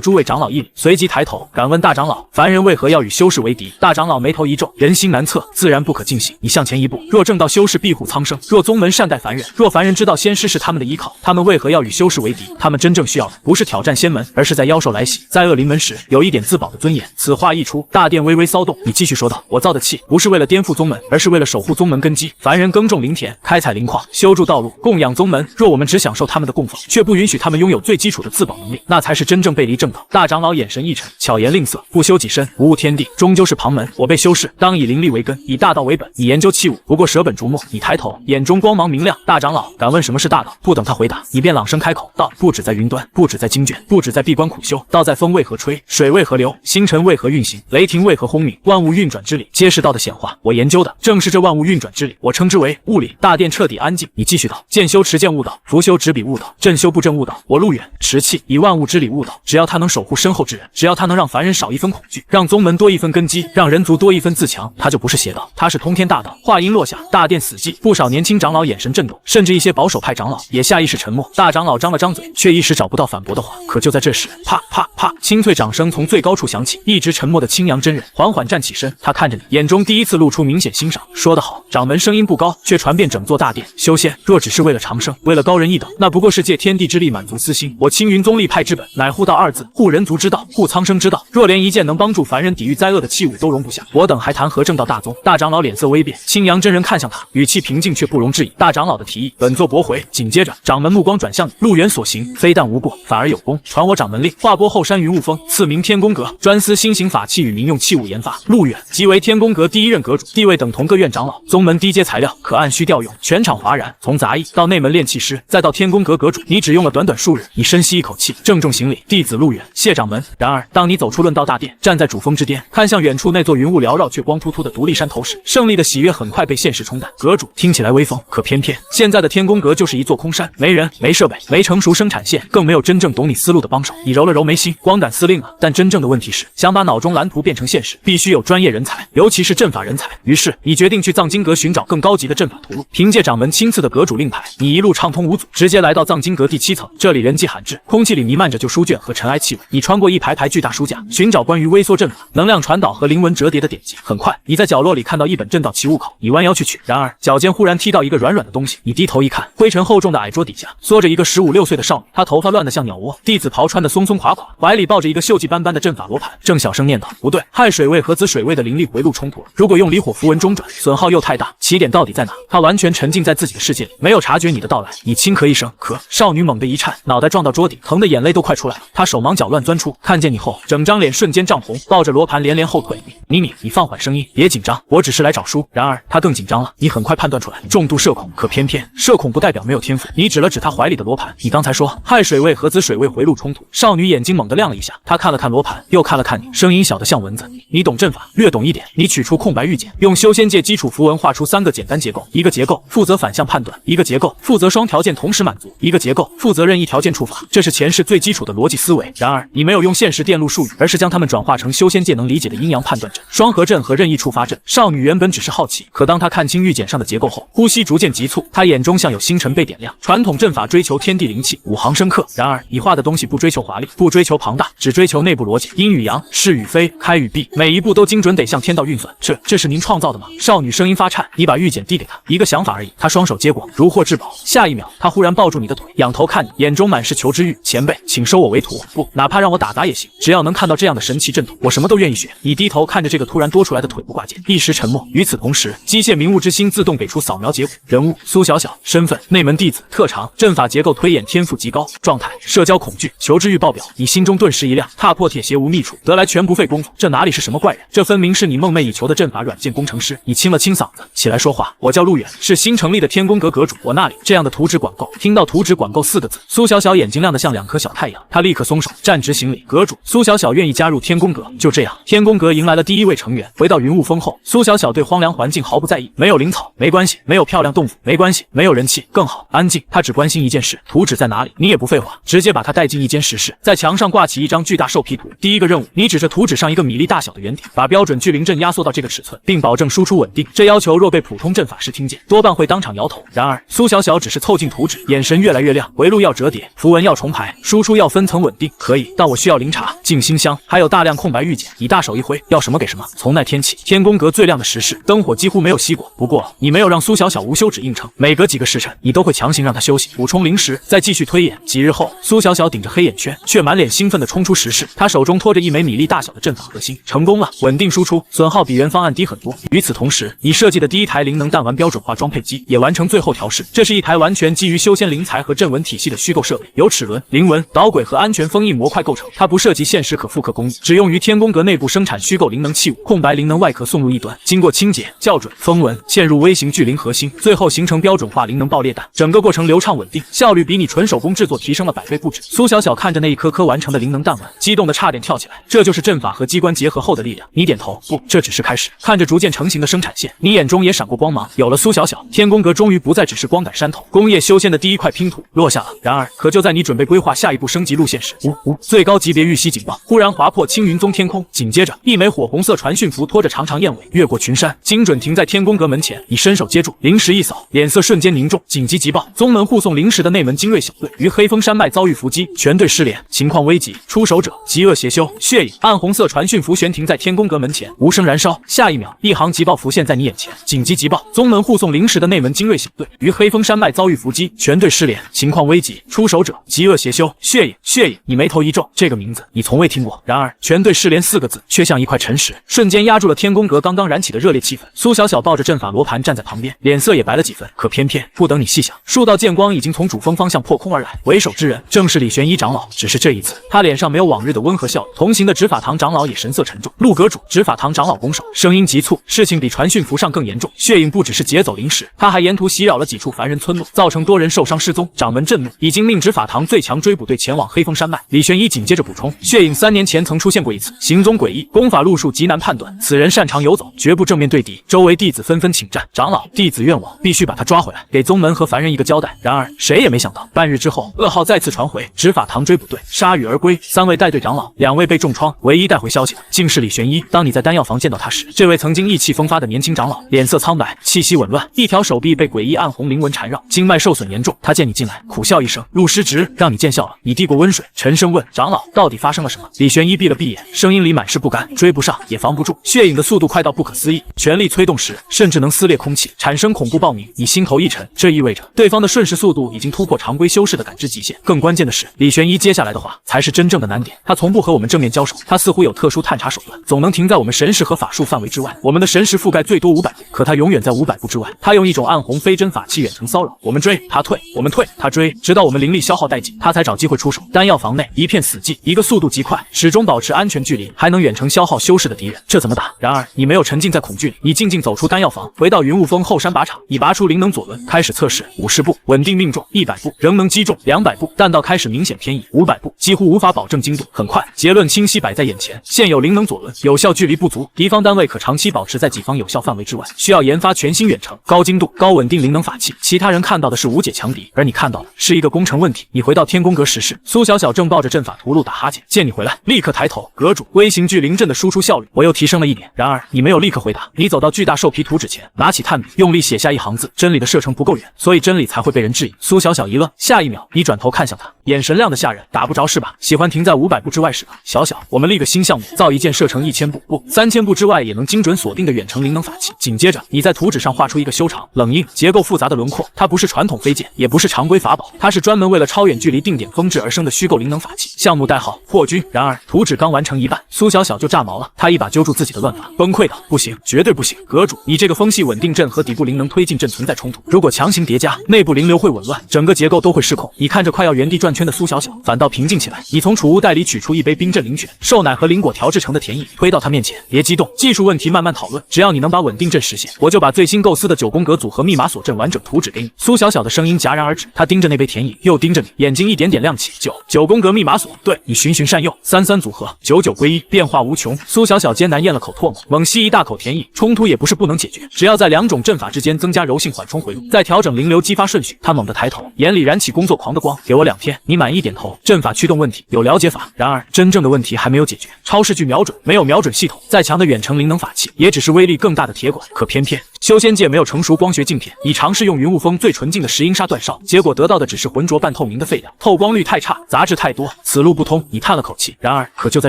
诸位长老一礼，随即抬头：“敢问大长老，凡人为何要与修士为敌？”大长老眉头一皱：“人心难测，自然不可尽信。你向前一步，若正道修士庇护苍生，若宗门善待凡人，若凡人知道仙师是他们的依靠，他们为何要与修士为敌？他们真正需要的不是挑战仙门，而是在妖兽来袭，在恶临门时有一点自保的尊严。”此话一出，大殿微微骚动。你继续说道：“我造的气不是为了颠覆宗门，而是为了守护宗门根基。凡人耕种灵田，开采灵矿，修筑道路，供养宗门。若我们只享受他们的供奉，却不允许他们拥有最基础的自保能力，那才是真正背离正道。”大长老眼神一沉，巧言令色：“不修己身，不务天地，终究是旁门。我辈修士当以灵力为根，以大道为本。你研究器物，不过舍本逐瞩目。你抬头，眼中光芒明亮。大长老，敢问什么是大道？不等他回答，你便朗声开口道：不止在云端，不止在经卷，不止在闭关苦修，道在风为何吹，水为何流，星辰为何运行，雷霆为何轰鸣，万物运转之理，皆是道的显化。我研究的正是这万物运转之理，我称之为物理。大殿彻底安静。你继续道：剑修持剑悟道，伏修执笔悟道，阵修布阵悟道。我陆远持气以万物之理悟道，只要他能守护身后之人，只要他能让凡人少一分恐惧，让宗门多一分根基，让人族多一分自强，他就不是邪道，他是通天大道。话音落下，大殿死寂，不少年轻长老眼神震动，甚至一些保守派长老也下意识沉默。大长老张了张嘴，却一时找不到反驳的话。可就在这时，啪啪啪，清脆掌声从最高处响起。一直沉默的青阳真人缓缓站起身，他看着你，眼中第一次露出明显欣赏。说得好，掌门声音不高，却传遍整座大殿。修仙若只是为了长生，为了高人一等，那不过是借天地之力满足私心。我青云宗立派之本，乃护道二字，护人族之道，护苍生之道。若连一件能帮助凡人抵御灾厄的器物都容不下，我等还谈何正道大宗？大长老脸色微变，青阳真人看向他，语气平静却不容置疑。大长老的提议，本座驳回。紧接着，掌门目光转向你，陆远所行非但无过，反而有功。传我掌门令，划拨后山云雾峰，赐名天宫阁，专司新型法器与民用器物研发。陆远即为天宫阁第一任阁主，地位等同各院长老，宗门低阶材料可按需调用。全场哗然，从杂役到内门炼器师，再到天宫阁阁主，你只用了短短数日。你深吸一口气，郑重行礼，弟子陆远谢掌门。然而，当你走出论道大殿，站在主峰之巅，看向远处那座云雾缭绕却光秃秃的独立山头时，胜利的喜悦很快被现实冲淡。阁主听起来威风，可偏偏现在的天宫阁就是一座空山，没人、没设备、没成熟生产线，更没有真正懂你思路的帮手。你揉了揉眉心，光杆司令啊！但真正的问题是，想把脑中蓝图变成现实，必须有专业人才，尤其是阵法人才。于是，你决定去藏经阁寻找更高级的阵法图录。凭借掌门亲赐的阁主令牌，你一路畅通无阻，直接来到藏经阁第7层。这里人迹罕至，空气里弥漫着旧书卷和尘埃气味。你穿过一排排巨大书架，寻找关于微缩阵法、能量传导和灵文折叠的典籍。很快，你在角落里看到一本阵道奇物口，你弯腰去取，然而脚尖忽然踢到一个软软的东西。你低头一看，灰尘厚重的矮桌底下缩着一个15、16岁的少女，她头发乱得像鸟窝，弟子袍穿得松松垮垮，怀里抱着一个锈迹斑斑的阵法罗盘，正小声念叨：不对，亥水位和子水位的灵力回路冲突了，如果用离火符文中转，损耗又太大，起点到底在哪？他完全沉浸在自己的世界里，没有察觉你的到来。你轻咳一声，咳。少女猛地一颤，脑袋撞到桌底，疼得眼泪都快出来了。她手忙脚乱钻出，看见你后，整张脸瞬间涨红，抱着罗盘连连后退。你放缓声音，别紧张，我只是来找书。然而她更紧张了，你很快判断出来，重度社恐。可偏偏社恐不代表没有天赋。你指了指她怀里的罗盘，你刚才说亥水位和子水位回路冲突。少女眼睛猛地亮了一下，她看了看罗盘，又看了看你，声音小得像蚊子。你懂阵法，略懂一点。你取出空白玉简，用修仙界基础符文画出3个简单结构，一个结构负责反向判断，一个结构负责双条件同时满足，一个结构负责任意条件触发。这是前世最基础的逻辑思维。然而你没有用现实电路术语，而是将它们转化成修仙界能理解的阴阳判断阵、双合阵和任意触发阵。少女原本只是好奇，可当她看清玉简上的结构后，呼吸逐渐急促，她眼中像有星辰被点亮。传统阵法追求天地灵气，5行深刻，然而你画的东西不追求华丽，不追求庞大，只追求内部逻辑，阴与阳，是与非，开与闭，每一步都精准得向天道运算。这是您创造的吗？少女声音发颤。你把玉简递给她，一个想法而已。她双手接过，如获至宝。下一秒，她忽然抱住你的腿，仰头看你，眼中满是求知欲。前辈，请收我为徒，不，哪怕让我打杂也行，只要能看到这样的神奇阵图，我什么都愿意学。你低头看着这个突然多出来的腿部挂件，一时沉默。与此同时，机械明悟之心自动给出扫描结果：人物苏小小，身份内门弟子，特长阵法结构推演天赋极高，状态社交恐惧，求知欲爆表。你心中顿时一亮，踏破铁鞋无觅处，得来全不费功夫。这哪里是什么怪人，这分明是你梦寐以求的阵法软件工程师。你清了清嗓子，起来说话。我叫陆远，是新成立的天宫阁阁主，我那里这样的图纸管够。听到图纸管够4个字，苏小小眼睛亮得像2颗小太阳，她立刻松手，站直行礼。阁主，苏小小愿意加入天宫阁。就这样，天宫阁迎来了第1位成员。回到云雾峰后，苏小小对荒凉环境毫不在意，没有灵草没关系，没有漂亮洞府没关系，没有人气更好，安静。她只关心一件事，图纸在哪里。你也不废话，直接把她带进一间石室，在墙上挂起一张巨大兽皮图。第一个任务，你指着图纸上一个米粒大小的圆点，把标准巨灵阵压缩到这个尺寸，并保证输出稳定。这要求若被普通阵法师听见，多半会当场摇头。然而苏小小只是凑近图纸，眼神越来越亮。回路要折叠，符文要重排，输出要分层稳定。可以，但我需要灵茶、静心香，还有大量空白玉简。你大手一挥，要什么给什么。从那天起，天宫阁最亮的石室灯火几乎没有熄过。不过你没有让苏小小无休止硬撑，每隔几个时辰，你都会强行让她休息，补充灵石，再继续推演。几日后，苏小小顶着黑眼圈，却满脸兴奋地冲出石室，她手中托着一枚米粒大小的阵法核心，成功了，稳定输出，损耗比原方案低很多。与此同时，你设计的第1台灵能弹丸标准化装配机也完成最后调试。这是一台完全基于修仙灵材和阵纹体系的虚构设备，由齿轮、灵纹、导轨和安全封印模块构成。它不涉及现实可复刻工艺，只用于天宫阁内部生产虚构灵能器物。空白灵能外壳送入一端，经过清洁、校准、封纹，嵌入入微型聚灵核心，最后形成标准化灵能爆裂弹，整个过程流畅稳定，效率比你纯手工制作提升了100倍不止。苏小小看着那一颗颗完成的灵能弹丸，激动的差点跳起来。这就是阵法和机关结合后的力量。你点头，不，这只是开始。看着逐渐成型的生产线，你眼中也闪过光芒。有了苏小小，天宫阁终于不再只是光杆山头，工业修仙的第一块拼图落下了。然而，可就在你准备规划下一步升级路线时，最高级别玉溪警报忽然划破青云宗天空，紧接着一枚火红色传讯符拖着长长燕尾越过群山，精准停在天宫阁门前。你伸手接住，灵石一扫，脸色瞬间凝重。紧急急报：宗门护送灵石的内门精锐小队于黑风山脉遭遇伏击，全队失联，情况危急，出手者极恶邪修。血影暗红色传讯符悬停在天宫阁门前，无声燃烧。下一秒，一行急报浮现在你眼前：紧急急报：宗门护送灵石的内门精锐小队于黑风山脉遭遇伏击，全队失联，情况危急，出手者极恶邪修。血影，你眉头一皱，这个名字你从未听过。然而，全队失联4个字却像一块沉石，瞬间压住了天宫阁刚刚燃起的热烈气氛。苏小小抱着阵法罗盘站在旁边，脸色也白了几分。可偏偏不等你细想，数道剑光已经从主峰方向破空而来，为首之人正是李玄一长老。只是这一次，他脸上没有往日的温和笑容，同行的执法堂长老也神色沉重。陆阁主，执法堂长老拱手，声音急促，事情比传讯符上更严重。血影不只是劫走灵石，他还沿途袭扰了几处凡人村落，造成多人受伤失踪。掌门震怒，已经命执法堂最强追捕队前往黑风山脉。李玄一紧接着补充，血影3年前曾出现过一次，行踪诡异，功法路数极难判断，此人擅长游走，绝不正面对敌。周围弟子纷纷请战。长老，弟子愿往，必须把他抓回来，给宗门和凡人一个交代。然而谁也没想到，半日之后，噩耗再次传回，执法堂追捕队铩羽而归，3位带队长老，2位被重创，唯一带回消息的竟是李玄一。当你在丹药房见到他时，这位曾经意气风发的年轻长老脸色苍白，气息紊乱，一条手臂被诡异暗红灵纹缠绕，经脉受损严重。他见你进来，苦笑一声：“陆师侄，让你见笑了。”你递过温水，沉声问长老：“到底发生了什么？”李玄一闭了闭眼，声音里满是不甘。追不上，也防不住。血影的速度快到不可思议，全力催动时，甚至能撕裂空气，产生恐怖爆鸣。你心头一沉，这意味着对方的瞬时速度已经突破常规修士的感知极限。更关键的是，李玄一接下来的话才是真正的难点。他从不和我们正面交手，他似乎有特殊探查手段，总能停在我们神识和法术范围之外。我们的神识覆盖最多500步，可他永远在500步之外。他用一种暗红非真法器远程骚扰我们，追他退，我们退他追，直到我们灵力消耗殆尽，他才找机会出手。丹药房内一片死寂，一个速度极快，始终保持安全距离，还能远程消耗修士的敌人，这怎么打？然而你没有沉浸在恐惧里，你静静走出丹药房，回到云雾峰后山靶场。你拔出灵能左轮，开始测试：50步稳定命中，100步仍能击中，200步弹道开始明显偏移，500步几乎无法保证精度。很快，结论清晰摆在眼前：现有灵能左轮有效距离不足，敌方单位可长期保持在己方有效范围之外，需要研发全新远程、高精度、高稳定灵能法器。其他人看到的是无解强敌，而你看到的是一个工程问题。你回到天宫阁实施，苏小小正抱着阵法屠戮打哈欠，见你回来，立刻抬头：阁主，微型聚灵阵的输出效率我又提升了1点。然而你没有立刻回答，你走到巨大兽皮图纸前，拿起炭笔，用力写下一行字：真理的射程不够远，所以真理才会被人质疑。苏小小一愣，下一秒你转头看向他，眼神亮得吓人：打不着是吧？喜欢停在500步之外是吧？小小，我们立个新项目，造一件射程1000步不3000步之外也能精准锁定的远程灵能法器。紧接着你在图纸上画出一个修长、冷硬、结构复杂的轮廓，它不是传统飞剑，也不是常规法宝，它是专门为了超远距离定点封制而生的虚构灵能法器，项目代号破军。然而图纸刚完成一半，苏小小就炸毛了，他一把揪住自己的乱法，崩溃道：不行，绝对不行！阁主，你这个风系稳定阵和底部灵能推进阵存在冲突，如果强行叠加，内部灵流会紊乱，整个结构都会失控。你看着快要原地转圈的苏小小，反倒平静起来。你从储物袋里取出一杯冰镇灵泉、瘦奶和灵果调制成的甜饮，推到他面前：别激动，技术问题慢慢讨论，只要你能把稳定阵实现，我就把最新构思的9宫格组合密码锁阵完整图纸给你。苏小小的声音戛然而止，他盯着那杯甜饮，又盯着你，眼睛一点点亮起。9宫格密码锁，对，你循循善诱，33组合，99归一，变化无穷。苏小小艰难咽了口唾沫，猛吸一大口甜饮。冲突也不是不能解决，只要在2种阵法之间增加柔性缓冲回路，再调整灵流激发顺序。他猛地抬头，眼里燃起工作狂的光。给我2天。你满意点头。阵法驱动问题有了解法，然而真正的问题还没有解决。超视距瞄准没有瞄准系统，再强的远程灵能法器也只是威力更大的铁管。可偏偏修仙界没有成熟光学镜片，你尝试用云雾峰最纯净的石英砂煅烧，结果得到的只是浑浊半透明的废料，透光率太差，杂质太多，此路不通。你叹了口气。然而可就在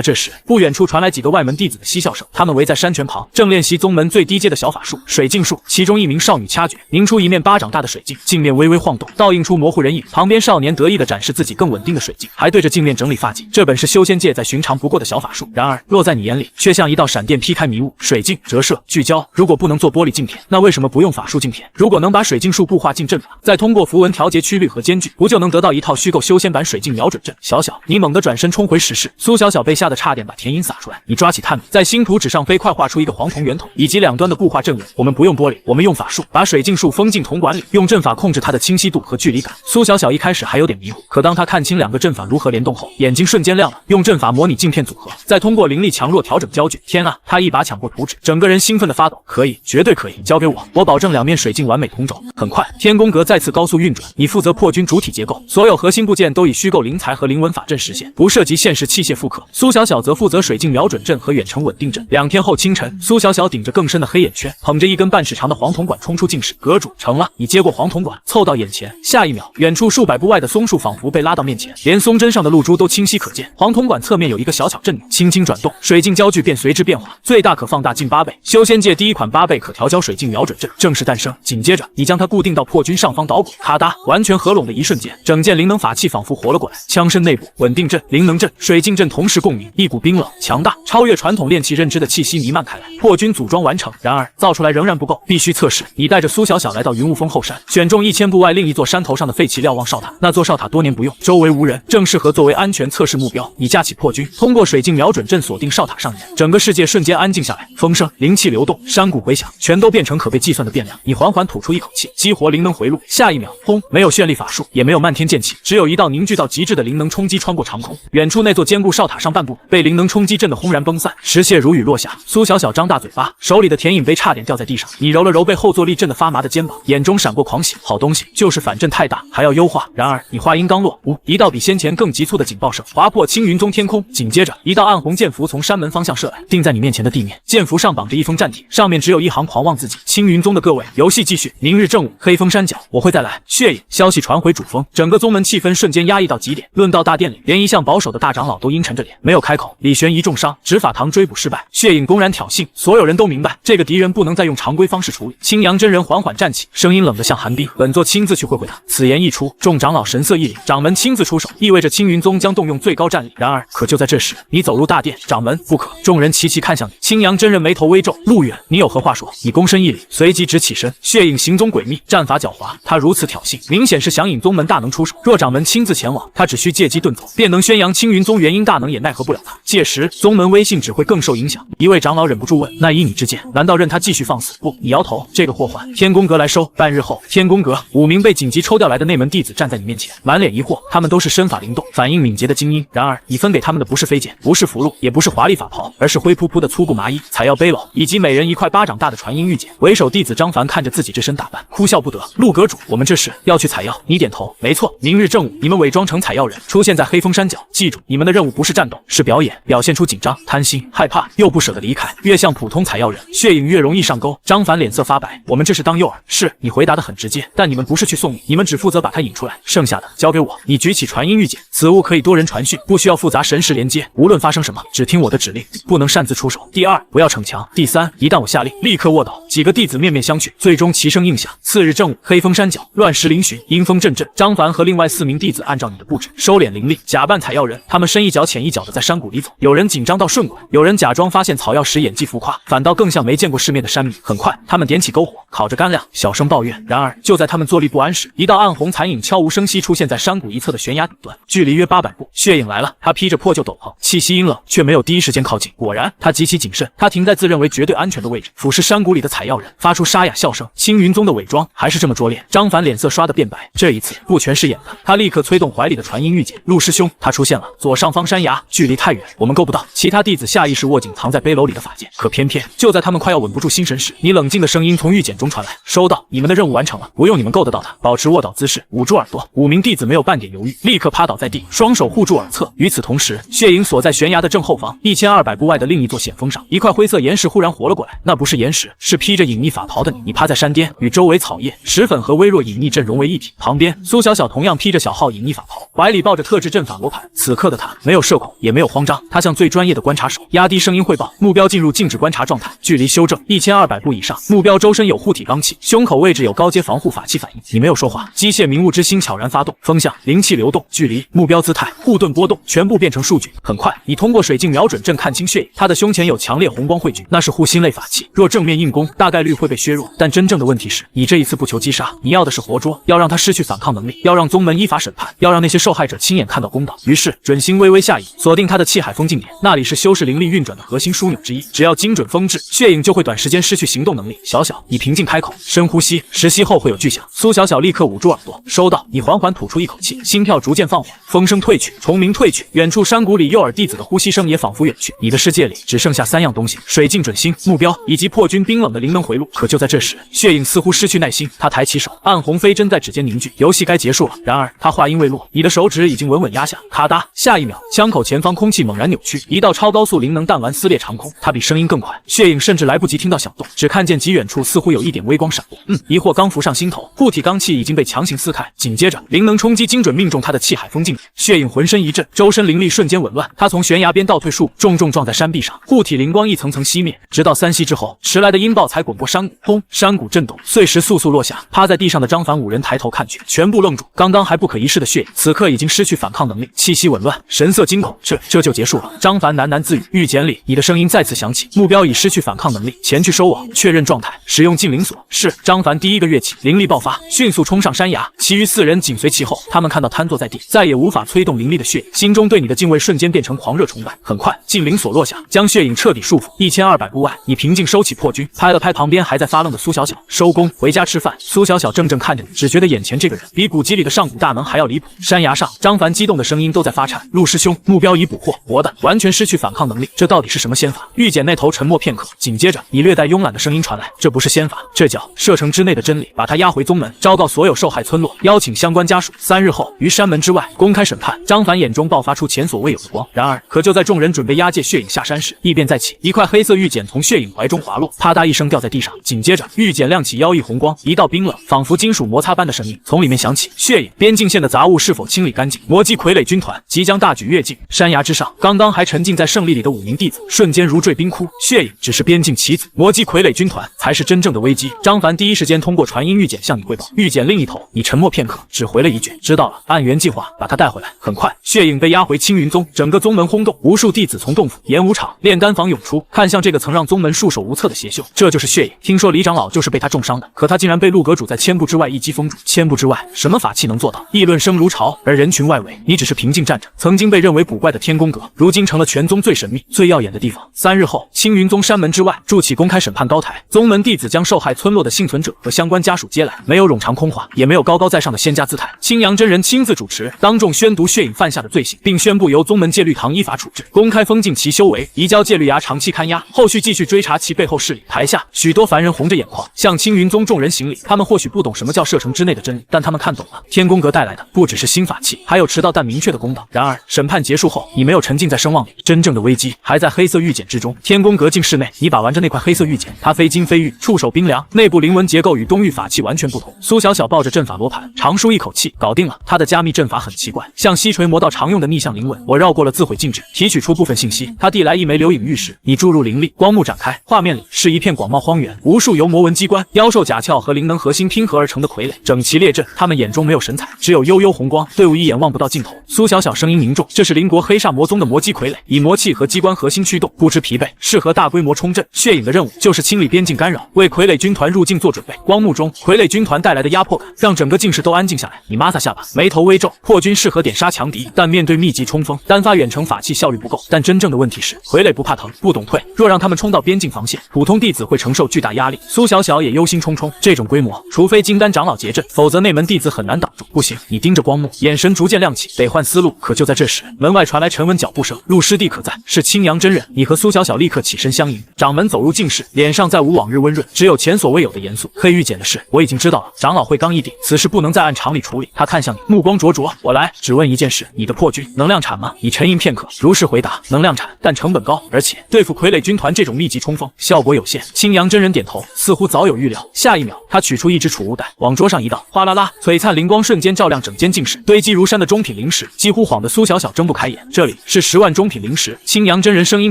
这时，不远处传来几个外门弟子的嬉笑声，他们围在山泉旁，正练习宗门最低阶的小法术水镜术。其中一名少女掐诀，凝出一面巴掌大的水镜，镜面微微晃动，倒映出模糊人影。旁边少年得意地展示自己己更稳定的水镜，还对着镜面整理发髻。这本是修仙界再寻常不过的小法术，然而落在你眼里，却像一道闪电劈开迷雾。水镜、折射、聚焦，如果不能做玻璃镜片，那为什么不用法术镜片？如果能把水镜术布化进阵法，再通过符文调节曲率和间距，不就能得到一套虚构修仙版水镜瞄准阵？小小，你猛地转身冲回石室，苏小小被吓得差点把甜饮洒出来。你抓起炭笔，在星图纸上飞快画出一个黄铜圆筒，以及两端的布画阵纹。我们不用玻璃，我们用法术，把水镜术封进铜管里，用阵法控制它的清晰度和距离感。苏小小一开始还有点迷糊，可当他看清两个阵法如何联动后，眼睛瞬间亮了。用阵法模拟镜片组合，再通过灵力强弱调整焦距。天啊！他一把抢过图纸，整个人兴奋的发抖。可以，绝对可以，交给我，我保证两面水镜完美同轴。很快，天宫阁再次高速运转，你负责破军主体结构，所有核心部件都以虚构灵材和灵纹法阵实现，不涉及现实器械复刻。苏小小则负责水镜瞄准阵和远程稳定阵。2天后清晨，苏小小顶着更深的黑眼圈，捧着一根半尺长的黄铜管冲出镜室。阁主，成了！你接过黄铜管，凑到眼前，下一秒，远处数百步外的松树仿佛被拉到面前，连松针上的露珠都清晰可见。黄铜管侧面有一个小巧阵钮，轻轻转动，水镜焦距便随之变化，最大可放大近8倍。修仙界第一款8倍可调焦水镜瞄准阵正式诞生。紧接着，你将它固定到破军上方导轨，咔嗒，完全合拢的一瞬间，整件灵能法器仿佛活了过来。枪身内部稳定阵、灵能阵、水镜阵同时共鸣，一股冰冷、强大、超越传统炼器认知的气息弥漫开来。破军组装完成，然而造出来仍然不够，必须测试。你带着苏小小来到云雾峰后山，选中1000步外另一座山头上的废弃瞭望哨塔。那座哨塔多年不用，周围无人，正适合作为安全测试目标。你架起破军，通过水镜瞄准阵锁定哨塔上沿，整个世界瞬间安静下来，风声、灵气流动、山谷回响，全都变成可被计算的变量。你缓缓吐出一口气，激活灵能回路。下一秒，轰！没有绚丽法术，也没有漫天剑气，只有一道凝聚到极致的灵能冲击穿过长空。远处那座坚固哨塔上半部被灵能冲击震得轰然崩散，石屑如雨落下。苏小小张大嘴巴，手里的甜饮杯差点掉在地上。你揉了揉被后坐力震得发麻的肩膀，眼中闪过狂喜。好东西，就是反震太大，还要优化。然而你话音刚落，一道比先前更急促的警报声划破青云宗天空。紧接着，一道暗红剑符从山门方向射来，定在你面前的地面。剑符上绑着一封战帖，上面只有一行狂妄字迹：青云宗的各位，游戏继续，明日正午，黑风山脚，我会再来。血影消息传回主峰，整个宗门气氛瞬间压抑到极点。论到大殿里，连一向保守的大长老都阴沉着脸，没有开口。李玄一重伤，执法堂追捕失败，血影公然挑衅，所有人都明白，这个敌人不能再用常规方式处理。青阳真人缓缓站起，声音冷得像寒冰，本座亲自去会会他。此言一出，众长老神色一凛，掌门亲自出手，意味着青云宗将动用最高战力。然而，可就在这时，你走入大殿，掌门不可！众人齐齐看向你。青阳真人眉头微皱，路远，你有何话说？你躬身一礼，随即直起身。血影行踪诡秘，战法狡猾，他如此挑衅，明显是想引宗门大能出手。若掌门亲自前往，他只需借机遁走，便能宣扬青云宗元婴大能，也奈何不了他。届时，宗门威信只会更受影响。一位长老忍不住问：那依你之见，难道任他继续放肆？不，你摇头，这个祸患，天宫阁来收。半日后，天宫阁5名被紧急抽调来的内门弟子站在你面前，满脸疑惑。他们都是身法灵动、反应敏捷的精英，然而你分给他们的不是飞剑，不是符箓，也不是华丽法袍，而是灰扑扑的粗布麻衣、采药背篓，以及每人一块巴掌大的传音玉简。为首弟子张凡看着自己这身打扮，哭笑不得。陆阁主，我们这是要去采药。你点头，没错，明日正午，你们伪装成采药人，出现在黑风山脚。记住，你们的任务不是战斗，是表演，表现出紧张、贪心、害怕，又不舍得离开。越像普通采药人，血影越容易上钩。张凡脸色发白，我们这是当诱饵。是，你回答得很直接，但你们不是去送你，你们只负责把他引出来，剩下的交给我。你举起传音玉简，此物可以多人传讯，不需要复杂神识连接，无论发生什么，只听我的指令，不能擅自出手。第二，不要逞强。第三，一旦我下令，立刻卧倒。几个弟子面面相觑，最终齐声应下。次日正午，黑风山脚，乱石嶙峋，阴风阵阵。张凡和另外4名弟子按照你的布置，收敛灵力，假扮采药人。他们深一脚浅一脚的在山谷里走，有人紧张到顺拐，有人假装发现草药时演技浮夸，反倒更像没见过世面的山民。很快，他们点起篝火，烤着干粮，小声抱怨。然而，就在他们坐立不安时，一道暗红残影悄无声息出现在山谷一侧的悬崖顶端，距离约800步。血影来了，他披着破旧斗篷，气息阴冷，却没有第一时间靠近。果然，他极其谨慎，他停在自认为绝对安全的位置，俯视山谷里的采药人，发出沙哑笑声。青云宗的伪装还是这么拙劣。张凡脸色刷得变白，这一次不全是演的。他立刻催动怀里的传音玉简，陆师兄，他出现了，左上方山崖，距离太远，我们够不到。其他弟子下意识握紧藏在背篓里的法剑，可偏偏就在他们快要稳不住心神时，你冷静的声音从玉简中传来：收到，你们的任务完成了，不用你们够得到他，保持卧倒姿势，捂住耳朵。5名弟子没有半点犹豫，立刻趴倒在地，双手护住耳侧。与此同时，血影所在悬崖的正后方1200步外的另一座险峰上，一块灰色岩石忽然活了过来。那不是岩石，是披着隐匿法袍的你。你趴在山巅，与周围草叶、石粉和微弱隐匿阵融为一体。旁边，苏小小同样披着小号隐匿法袍，怀里抱着特制阵法罗盘。此刻的他没有社恐，也没有慌张，他像最专业的观察手，压低声音汇报：目标进入静止观察状态，距离修正1200步以上，目标周身有护体罡气，胸口位置有高阶防护法器反应。你没有说话，机械冥物之心悄然发动，风向、灵灵气流动、距离、目标姿态、护盾波动，全部变成数据。很快，你通过水镜瞄准正看清血影，他的胸前有强烈红光汇聚，那是护心类法器。若正面硬攻，大概率会被削弱。但真正的问题是，你这一次不求击杀，你要的是活捉，要让他失去反抗能力，要让宗门依法审判，要让那些受害者亲眼看到公道。于是，准星微微下移，锁定他的气海封禁点，那里是修士灵力运转的核心枢纽之一。只要精准封制，血影就会短时间失去行动能力。小小，你平静开口，深呼吸，10吸后会有巨响。苏小小立刻捂住耳朵，收到。你缓缓吐出一口气，心跳逐渐放缓，风声退去，虫鸣退去，远处山谷里诱饵弟子的呼吸声也仿佛远去。你的世界里只剩下3样东西：水镜准星、目标以及破军冰冷的灵能回路。可就在这时，血影似乎失去耐心，他抬起手，暗红飞针在指尖凝聚，游戏该结束了。然而他话音未落，你的手指已经稳稳压下，咔嗒，下一秒，枪口前方空气猛然扭曲，一道超高速灵能弹丸撕裂长空，它比声音更快。血影甚至来不及听到响动，只看见极远处似乎有一点微光闪过。疑惑刚浮上心头，护体罡气已经被强行撕开，紧接着灵能冲击精准命中他的气海封禁点。血影浑身一震，周身灵力瞬间紊乱，他从悬崖边倒退数步，重重撞在山壁上，护体灵光一层层熄灭，直到3息之后，迟来的音爆才滚过山谷，轰！山谷震动，碎石簌簌落下。趴在地上的张凡5人抬头看去，全部愣住。刚刚还不可一世的血影，此刻已经失去反抗能力，气息紊乱，神色惊恐。这就结束了。张凡喃喃自语。玉简里，你的声音再次响起，目标已失去反抗能力，前去收网，确认状态，使用禁灵锁。是。张凡第一个跃起，灵力爆发，迅速冲上山崖，其余4人紧随其后。他们看到瘫坐在地，再也无法催动灵力的血影，心中对你的敬畏瞬间变成狂热崇拜。很快，禁灵锁落下，将血影彻底束缚。1200步外，你平静收起破军，拍了拍旁边还在发愣的苏小小，收工，回家吃饭。苏小小怔怔看着你，只觉得眼前这个人比古籍里的上古大能还要离谱。山崖上，张凡激动的声音都在发颤。陆师兄，目标已捕获，活的，完全失去反抗能力，这到底是什么仙法？玉简那头沉默片刻，紧接着你略带慵懒的声音传来，这不是仙法，这叫射程之内的真理。把他押回宗门，昭告所有受害村落，邀请相关家属，3日后于山门之外公开审判。张凡眼中爆发出前所未有的光。然而，可就在众人准备押解血影下山时，异变再起，一块黑色玉简从血影怀中滑落，啪嗒一声掉在地上。紧接着，玉简亮起妖异红光，一道冰冷仿佛金属摩擦般的声音从里面响起：血影边境线的杂物是否清理干净？魔姬傀儡军团即将大举越境。山崖之上，刚刚还沉浸在胜利里的5名弟子瞬间如坠冰窟。血影只是边境棋子，魔姬傀儡军团才是真正的危机。张凡第一时间通过传音玉简向你汇报。玉简另一头，你沉默片刻，只回了一句：知道了，按原计划把他带回来。很快，血影被押回青云宗，整个宗门轰动，无数弟子从洞府、演武场、炼丹房涌出，看向这个曾让宗门束手无策的邪秀。这就是血影。听说李长老就是被他重伤的，可他竟然被陆阁主在1000步之外一击封住。1000步之外，什么法器能做到？议论声如潮，而人群外围，你只是平静站着。曾经被认为古怪的天宫阁，如今成了全宗最神秘、最耀眼的地方。3日后，青云宗山门之外筑起公开审判高台，宗门弟子将受害村落的幸存者和相关家属接来，没有冗长空话，也没有高高在上的仙家姿态。青阳真人亲自主持，当众宣读血影犯下的罪行，并宣布由宗门戒律堂依法处置，公开封禁其修为，移交戒律衙长期看押，后续继续追查其背后势力。台下，许多凡人红着眼眶向青云宗众人行礼。他们或许不懂什么叫射程之内的真理，但他们看懂了，天宫阁带来的不只是新法器，还有迟到但明确的公道。然而，审判结束后，你没有沉浸在声望里，真正的危机还在黑色玉简之中。天宫阁境室内，你把玩着那块黑色玉简，它非金非玉，触手冰凉，内部灵纹结构与东域法器完全不同。苏小小抱着阵法罗盘，长舒一口气，搞定了。他的加密阵法很奇怪，像西锤魔道常用的逆向灵纹。我绕过了自毁禁制，提取出部分信息。他递来一枚流影玉石，你注入灵力，光幕展开，画面里是一片广袤荒原，无数由魔纹机关、妖兽甲壳和灵能核心拼合而成的傀儡，整齐列阵。他们眼中没有神采，只有悠悠红光，队伍一眼望不到尽头。苏小小声音凝重，这是邻国黑煞魔宗的魔姬傀儡，以魔气和机关核心驱动，不知疲惫，适合大规模冲阵。血影的任务就是清理边境干扰，为傀儡军团入境做准备。光幕中，傀儡军团带来的压迫感让整个境室都安静下来。你抹擦下巴，眉头微皱。破军适合点杀强敌，但面对密集冲锋，单发远程法器效率不够。但真正的问题是，傀儡不怕疼，不懂退。若让他们冲到边境防线，普通弟子会承受巨大压力。苏小小也忧心忡忡，这种规模，除非金丹长老结阵，否则内门弟子很难挡住。不行，你盯着光幕，眼神逐渐亮起，得换思路。可就在这时，门外传来沉稳脚步声，陆师弟可在？是青阳真人。你和苏小小立刻起身相迎。掌门走入境室，脸上再无往日温润，只有前所未有的严肃。黑玉简的事，我已经知道了，长老会刚议定，此事不能再按常理处理。他看向你，目光灼灼。我来，只问一件事，你的破军能量产吗？你沉吟片刻，如实回答，能量产，但成本高，而且对付傀儡军团这种密集冲锋，效果有限。青阳真人点头，似乎早有预料。下一秒，他取出一只储物袋，往桌上一倒，哗啦啦，璀璨灵光瞬间照亮整间境室，堆积如山的中品灵石，几乎晃得苏小小睁不开眼。这里是10万中品灵石。青阳真人声音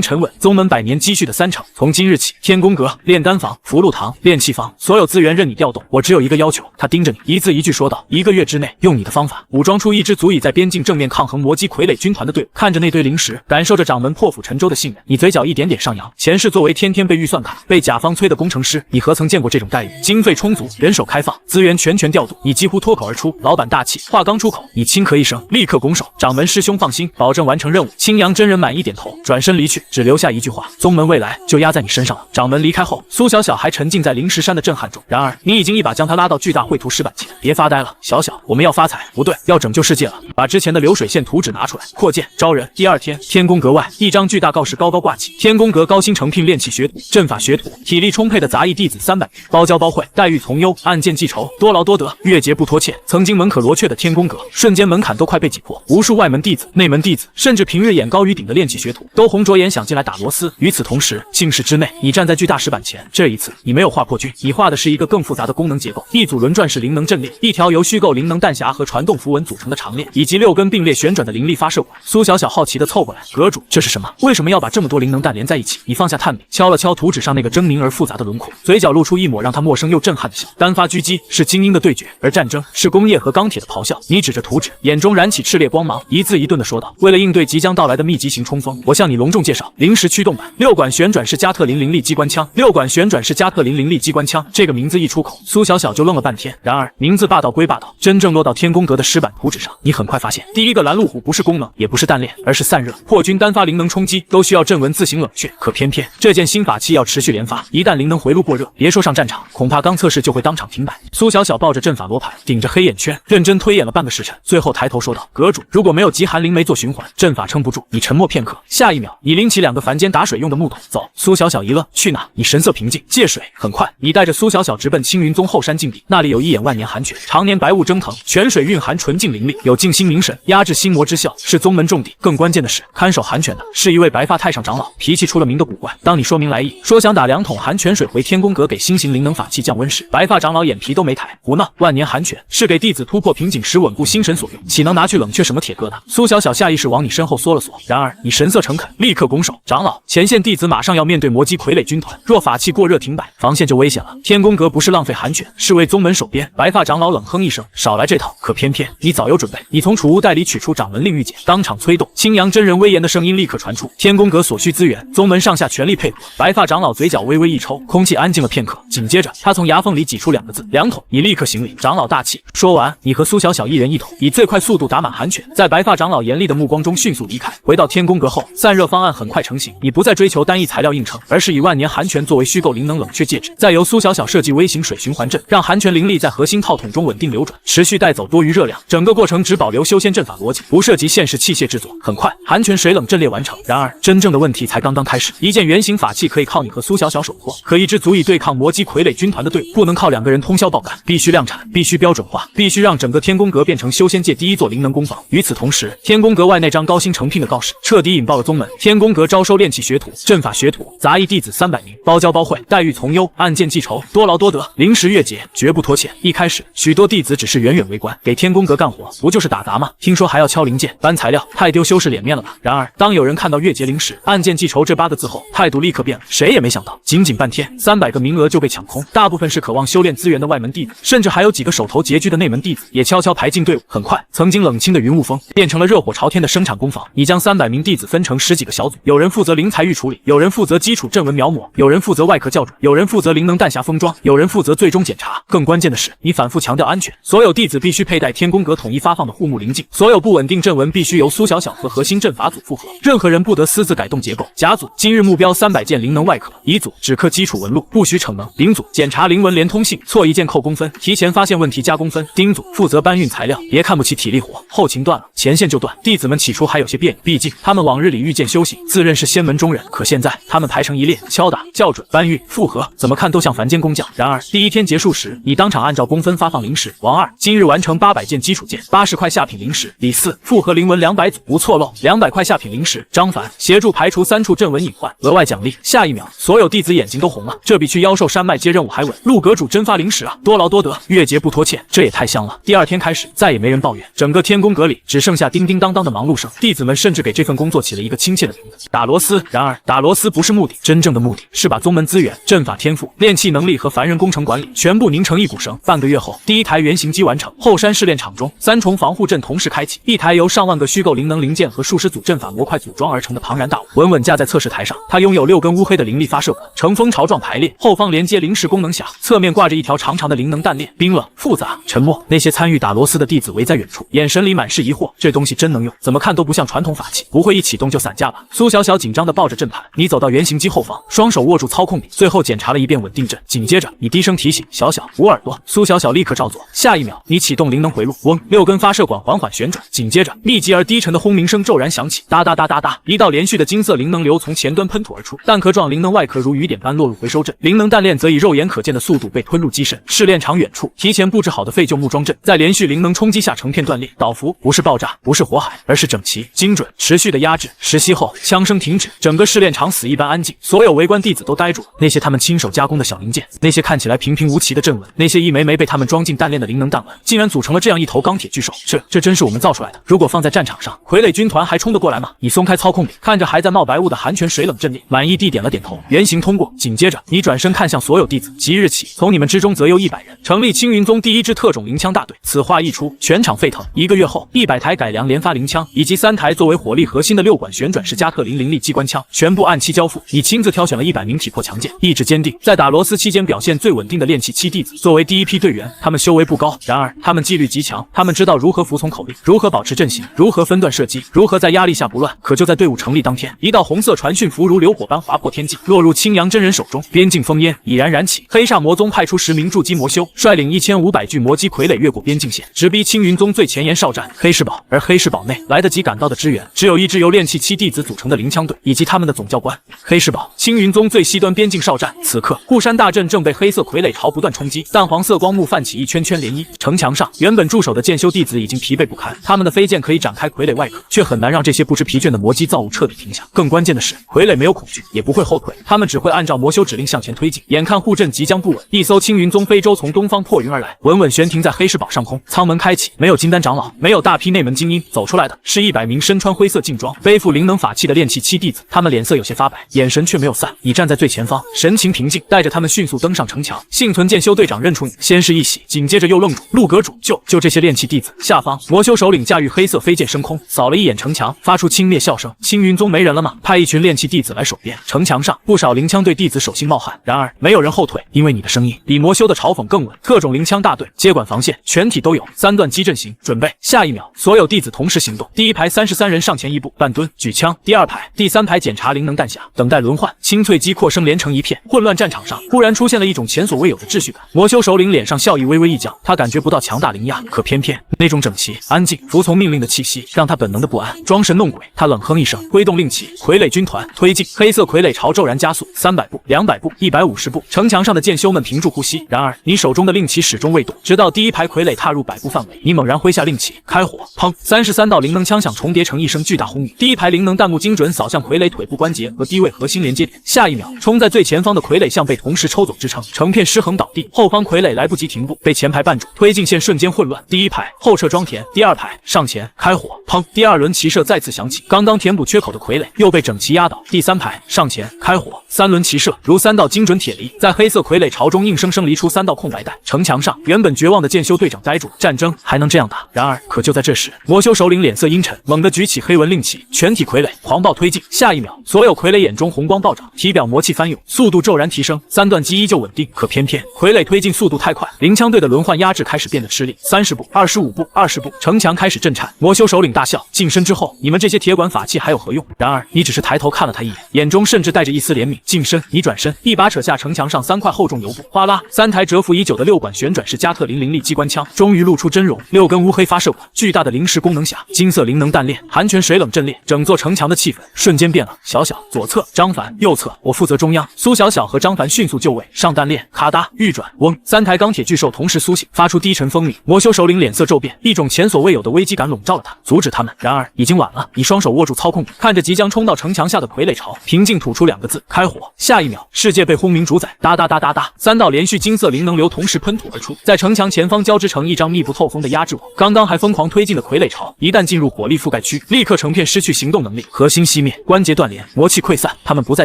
沉稳，宗门100年积蓄的3成。从今日起，天宫阁、炼丹房、福禄堂、炼器房，所有资源任你调动。我只有一个要求。他盯着你，一字一句说道：1个月之内，用你的方法法，武装出一支足以在边境正面抗衡魔姬傀儡军团的队伍。看着那堆灵石，感受着掌门破釜沉舟的信任，你嘴角一点点上扬。前世作为天天被预算卡、被甲方催的工程师，你何曾见过这种待遇？经费充足，人手开放，资源全权调度，你几乎脱口而出：“老板大气。”话刚出口，你轻咳一声，立刻拱手：“掌门师兄放心，保证完成任务。”青阳真人满意点头，转身离去，只留下一句话：“宗门未来就压在你身上了。”掌门离开后，苏小小还沉浸在灵石山的震撼中。然而，你已经一把将他拉到巨大绘图石板前。别发呆了，小小，我们要发财，不对，要拯救世界了。把之前的流水线图纸拿出来，扩建招人。第二天，天宫阁外，一张巨大告示高高挂起：天宫阁高薪诚聘炼器学徒、阵法学徒，体力充沛的杂役弟子300名，包教包会，待遇从优，案件记仇，多劳多得，月结不拖欠。曾经门可罗雀的天宫阁，瞬间门槛都快被挤破，无数外门弟子、内门弟子，甚至平日眼高于顶的炼器学徒，都红着眼想进来打螺丝。与此同时，静室之内，你站在巨大石板前，这一次你没有画破军，你画的是一个更复杂的功能结构：一组轮转式灵能阵列，一条由虚构灵能弹匣和传动符文组成的长链，以及6根并列旋转的灵力发射管。苏小小好奇地凑过来：“阁主，这是什么？为什么要把这么多灵能弹连在一起？”你放下炭笔，敲了敲图纸上那个狰狞而复杂的轮廓，嘴角露出一抹让他陌生又震撼的笑。单发狙击是精英的对决，而战争是工业和钢铁的咆哮。你指着图纸，眼中燃起炽烈光芒，一字一顿地说道：“为了应对即将到来的密集型冲锋，我向你隆重介绍灵石驱动版6管旋转式加特林灵力机关枪。6管旋转式加特林灵力机关枪。”这个名字一出口，苏小小就愣了半天。然而，名字霸道归霸道，真正落到天宫阁的石板图纸上，你很快发现，第一个拦路虎不是功能，也不是弹链，而是散热。破军单发灵能冲击都需要阵纹自行冷却，可偏偏这件新法器要持续连发，一旦灵能回路过热，别说上战场，恐怕刚测试就会当场停摆。苏小小抱着阵法罗盘，顶着黑眼圈，认真推演了半个时辰，最后抬头说道：“阁主，如果没有极寒灵媒做循环，阵法撑不住。”你沉默片刻，下一秒，你拎起2个凡间打水用的木桶，走。苏小小一愣，去哪？你神色平静，借水。很快，你带着苏小小直奔青云宗后山禁地，那里有一眼万年寒泉，常年白雾蒸腾，泉水蕴含纯净灵力，有静心明神、压制心魔之效，是宗门重地。更关键的是，看守寒泉的是一位白发太上长老，脾气出了名的古怪。当你说明来意，说想打2桶寒泉水回天宫阁给新型灵能法器降温时，白发长老眼皮都没抬，胡闹！万年寒泉是给弟子突破瓶颈时稳固心神所用，岂能拿去冷却什么铁疙瘩？苏小小下意识往你身后缩了缩，然而你神色诚恳，立刻拱手：“长老，前线弟子马上要面对魔姬傀儡军团，若法器过热停摆，防线就危险了。天宫阁不是浪费寒泉，是为宗门守边。”白发长老冷哼一声：“少来这套！”可偏偏你早有准备，你从储物袋里取出掌门令玉简，当场催动。青阳真人威严的声音立刻传出：“天宫阁所需资源，宗门上下全力配合。”白发长老嘴角微微一抽，空气安静了片刻，紧接着他从牙缝里挤出2个字：“2桶。”你立刻行礼：“长老大气。”说完，你和苏小小一人1桶，以最快速度打满寒泉，在白发长老严厉的目光中迅速离开。回到天宫阁后，散热方案很快成型，你不再追求单一材料硬撑，而是以万年寒泉作为虚构灵能冷却介质，再由苏小小设计微型水循环阵，让寒泉灵力在核心套筒中稳定流转，持续带走多余热量。整个过程只保留修仙阵法逻辑，不涉及现实器械制作。很快，寒泉水冷阵列完成。然而，真正的问题才刚刚开始。一件原型法器可以靠你和苏小小手托，可一支足以对抗魔姬傀儡军团的队伍，不能靠2个人通宵爆肝，必须量产，必须标准化，必须让整个天宫阁变成修仙界第一座灵能工坊。与此同时，天宫阁外那张高薪诚聘的告示彻底引爆了宗门。天宫阁招收炼器学徒、阵法学徒、杂役弟子300名，包教包会，待遇从优，案件记仇，多劳多得，灵石月结，绝不拖欠。一开始，许多弟子只是远远围观，给天宫阁干活，不就是打杂吗？听说还要敲零件、搬材料，太丢修士脸面了吧？然而，当有人看到月结灵石、案件记仇这8个字后，态度立刻变了。谁也没想到，仅仅半天，300个名额就被抢空，大部分是渴望修炼资源的外门弟子，甚至还有几个手头拮据的内门弟子也悄悄排进队伍。很快，曾经冷清的云雾峰变成了热火朝天的生产工坊。你将300名弟子分成10几个小组，有人负责灵材预处理，有人负责基础阵纹描摹，有人负责外壳校准，有人负责灵能弹匣封装，有人负责最终检查。更关键的是，你反复强调安全，所有弟子必须佩戴天宫阁统一发放的护目灵镜，所有不稳定阵纹必须由苏小小和核心阵法组复合，任何人不得私自改动结构。甲组今日目标300件灵能外壳，乙组只刻基础纹路，不许逞能。丙组检查灵纹连通性，错一件扣公分，提前发现问题加公分。丁组负责搬运材料，别看不起体力活，后勤断了，前线就断。弟子们起初还有些别扭，毕竟他们往日里遇见修行，自认是仙门中人，可现在他们排成一列，敲打、校准、搬运、复合，怎么看都像凡间工匠。然而第1天结束时，你当场按照公分发放灵石。王2今日完成800件基础件，80块下品灵石。李4复合灵纹200组，无错漏，200块下品灵石。张凡协助排除3处阵纹隐患，额外奖励。下一秒，所有弟子眼睛都红了，这比去妖兽山脉接任务还稳。陆阁主真发灵石啊，多劳多得，月结不拖欠，这也太香了。第2天开始，再也没人抱怨，整个天宫阁里只剩下叮叮当当的忙碌声。弟子们甚至给这份工作起了一个亲切的名字——打螺丝。然而，打螺丝不是目的，真正的目的是把宗门资源、阵法天赋、炼器能力和凡人工程管理全部拧成一股绳。半个月后，第1台原型机完成，后山试炼场中，3重防护阵同时开启，一台由上万个虚构灵能零件和数十组阵法模块组装而成的庞然大物稳稳架在测试台上。它拥有6根乌黑的灵力发射管，呈蜂巢状排列，后方连接灵石功能匣，侧面挂着一条长长的灵能弹链。冰冷、复杂、沉默。那些参与打螺丝的弟子围在远处，眼神里满是疑惑。这东西真能用？怎么看都不像传统法器，不会一启动就散架吧？苏小小紧张地抱着阵盘，你走到原型机后方，双手握住操控柄，最后检查了一遍稳定阵。紧接着，你低声提醒小小捂耳朵。苏小小立刻照做。下一秒，你启动灵能回路，嗡，6根发射管缓缓旋转。紧接着，密集而低沉的轰鸣声骤然响起，哒哒哒哒哒，一道连续的金色灵能流从前端喷吐而出，蛋壳状灵能外壳如雨点般落入回收阵，灵能弹链则以肉眼可见的速度被吞入机身。试炼场远处，提前布置好的废旧木桩阵，在连续灵能冲击下成片断裂倒伏，不是爆炸，不是火海，而是整齐、精准、持续的压制。10息后，枪声停止，整个试炼场死一般安静，所有围观弟子都呆住了。那些他们亲手加工的小零件，那些看起来平平无奇的阵纹，那些一枚枚被他们装进弹链的灵能弹纹，竟然组成了这样一头钢铁巨兽。这真是我们造出来的？如果放在战场上，傀儡军团还冲得过来吗？你松开操控柄，看着还在冒白雾的寒泉水冷阵列，满意地点了点头。原型通过。紧接着，你转身看向所有弟子，即日起，从你们之中择优100人，成立青云宗第1支特种灵枪大队。此话一出，全场沸腾。1个月后，100台改良连发灵枪以及3台作为火力核心的6管旋转式加特林灵力机关枪，全部按期交付。你亲自挑选了100名体魄强健、意志坚定，在打螺丝期间表现最稳定的炼器7弟子作为第1批队员。他们修为不高，然而他们纪律极强，他们知道如何服从口令，如何保持阵型，如何分段射击，如何在压力下不乱。可就在队伍成立当天，一道红色传讯符如流火般划破天际，落入青阳真人手中。边境烽烟已然燃起，黑煞魔宗派出10名筑基魔修，率领1500具魔基傀儡越过边境线，直逼青云宗最前沿哨站黑石堡。而黑石堡内来得及赶到的支援，只有一支由炼器7弟子组成的灵枪队以及他们的总教官。黑石堡，青云宗最西端边境哨站。此刻，护山大阵正被黑色傀儡潮不断冲击，淡黄色光幕泛起一圈圈涟漪。城墙上，原本驻守的剑修弟子已经疲惫不堪，他们的飞剑可以展开傀儡外壳，却很难让这些不知疲倦的魔基造物彻底停下。更关键的是，傀儡没有恐惧，也不会后退，他们只会按照魔修指令向前推进。眼看护阵即将不稳，一艘青云宗飞舟从东方破云而来，稳稳悬停在黑石堡上空。舱门开启，没有金丹长老，没有大批内门精英，走出来的是100名身穿灰色劲装、背负灵能法器的炼器7弟子。他们脸色有些发白，眼神却没有散。你站在最前方，神情平静，带着他们迅速登上城墙。幸存剑修队长认出你，先是一喜，紧接着又愣住。陆阁主，就这些炼器弟子。下方，魔修首领驾驭黑色飞剑升空，扫了一眼城墙，发出轻蔑笑声。青云宗没人了吗？派一群炼器弟子来守边。城墙上，不少灵枪队弟子手心冒汗，然而没有人后退，因为你的声音比魔修的嘲讽更稳。特种灵枪大队接管防线，全体都有3段击阵型，准备。下一秒，所有弟子同时行动。第1排33人上前一步，半蹲举枪；第2排、第3排检查灵能弹匣，等待轮换。清脆击扩声连成一片。混乱战场上，忽然出现了一种前所未有的秩序感。魔修首领脸上笑意微微一僵，他感觉不到强大灵压，可偏偏那种整齐、安静、服从命令的气息，让他本能的不安。装神弄鬼，他冷哼一声，挥动令旗，傀儡军团推进。黑色傀儡潮骤然加速，300步、200步、150步。城墙上的剑修们屏住呼吸。然而，你手中的令旗始终未动，直到第1排傀儡踏入100步范围，你猛然挥下令旗，开火，砰！33道灵能枪响重叠成一声巨大轰鸣。第1排灵能弹幕精准扫向傀儡腿部关节和低位核心连接点。下一秒，冲在最前方的傀儡像被同时抽走支撑，成片失衡倒地。后方傀儡来不及停步，被前排绊住，推进线瞬间混乱。第1排后撤装填，第2排上前开火，砰！第2轮骑射再次响起，刚刚填补缺口的傀儡又被整齐压倒。第3排上前开火，3轮骑射如3道精准铁犁，在黑色傀儡潮中硬生生离出3道空白带。城墙上，原本绝望的剑修队长呆住，战争还能这样打？然而，可就在这时，魔修首领脸色阴沉，猛地举起黑纹令旗，全体傀儡狂暴推进。下一秒，所有傀儡眼中红光暴涨，体表魔气翻涌，速度骤然提升。3段击依旧稳定，可偏偏傀儡推进速度太快，灵枪队的轮换压制开始变得吃力。30步、25步、20步，城墙开始震颤。魔修首领大笑，近身之后，你们这些铁管法器还有何用？然而，你只是抬头看了他一眼，眼中甚至带着一丝怜悯。近身，你转身，一把扯下城墙上3块厚重油布，哗啦，3台蛰伏已久的6管旋转式加特林灵力机关枪终于露出真容。6根乌黑发射管，巨大的灵石功能匣，金色灵能弹链，寒泉水冷阵列，整座城墙的气氛瞬间变了。小小左侧，张凡右侧，我负责中央。苏小小和张凡迅速就位，上弹链，咔嗒，预转，嗡，3台钢铁巨兽同时苏醒，发出低沉锋鸣。魔修首领脸色骤变，一种前所未有的危机感笼罩了他，阻止他们。然而已经晚了，你双手握住操控柄，看着即将冲到城墙下的傀儡潮，平静吐出2个字：开火。下一秒，世界被轰鸣主宰，哒哒哒哒哒，3道连续金色灵能流同时喷吐而出，在城墙前方交织成一张密不透风的压制网。刚刚还疯狂推进的傀儡潮，一旦进入火力覆盖区，立刻成片失去行动能力，核心熄灭，关节断连，魔气溃散。他们不再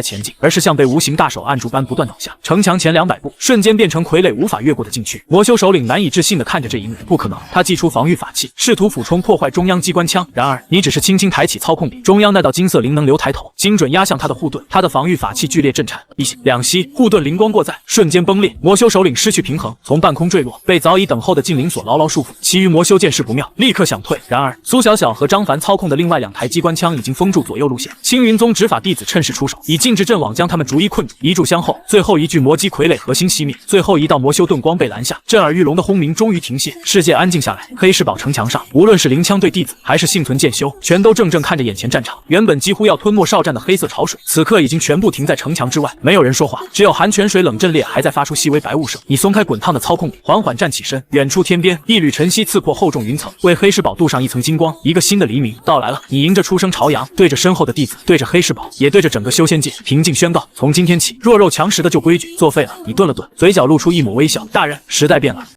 前进，而是像被无形大手按住般不断倒下。城墙前200步，瞬间变成傀儡无法越过的禁区。魔修首领难以置信地看着这一幕，不可可能。他祭出防御法器，试图俯冲破坏中央机关枪。然而，你只是轻轻抬起操控柄，中央那道金色灵能流抬头，精准压向他的护盾。他的防御法器剧烈震颤，一息两息，护盾灵光过载，瞬间崩裂。魔修首领失去平衡，从半空坠落，被早已等候的禁灵锁牢牢束缚。其余魔修见势不妙，立刻想退。然而，苏小小和张凡操控的另外2台机关枪已经封住左右路线。青云宗执法弟子趁势出手，以禁制阵网将他们逐一困住。一炷香后，最后一具魔姬傀儡核心熄灭，最后一道魔修盾光被拦下，震耳欲聋的轰鸣终于停歇，世界安静下来。黑石堡城墙上，无论是灵枪队弟子还是幸存剑修，全都怔怔看着眼前战场。原本几乎要吞没少战的黑色潮水，此刻已经全部停在城墙之外，没有人说话，只有寒泉水冷阵列还在发出细微白雾声。你松开滚烫的操控柄，缓缓站起身，远处天边一缕晨曦刺破厚重云层，为黑石堡镀上一层金光。一个新的黎明到来了。你迎着出生朝阳，对着身后的弟子，对着黑石堡，也对着整个修仙界，平静宣告：从今天起，弱肉强食的旧规矩作废了。你顿了顿，嘴角露出一抹微笑。大人，时代变了。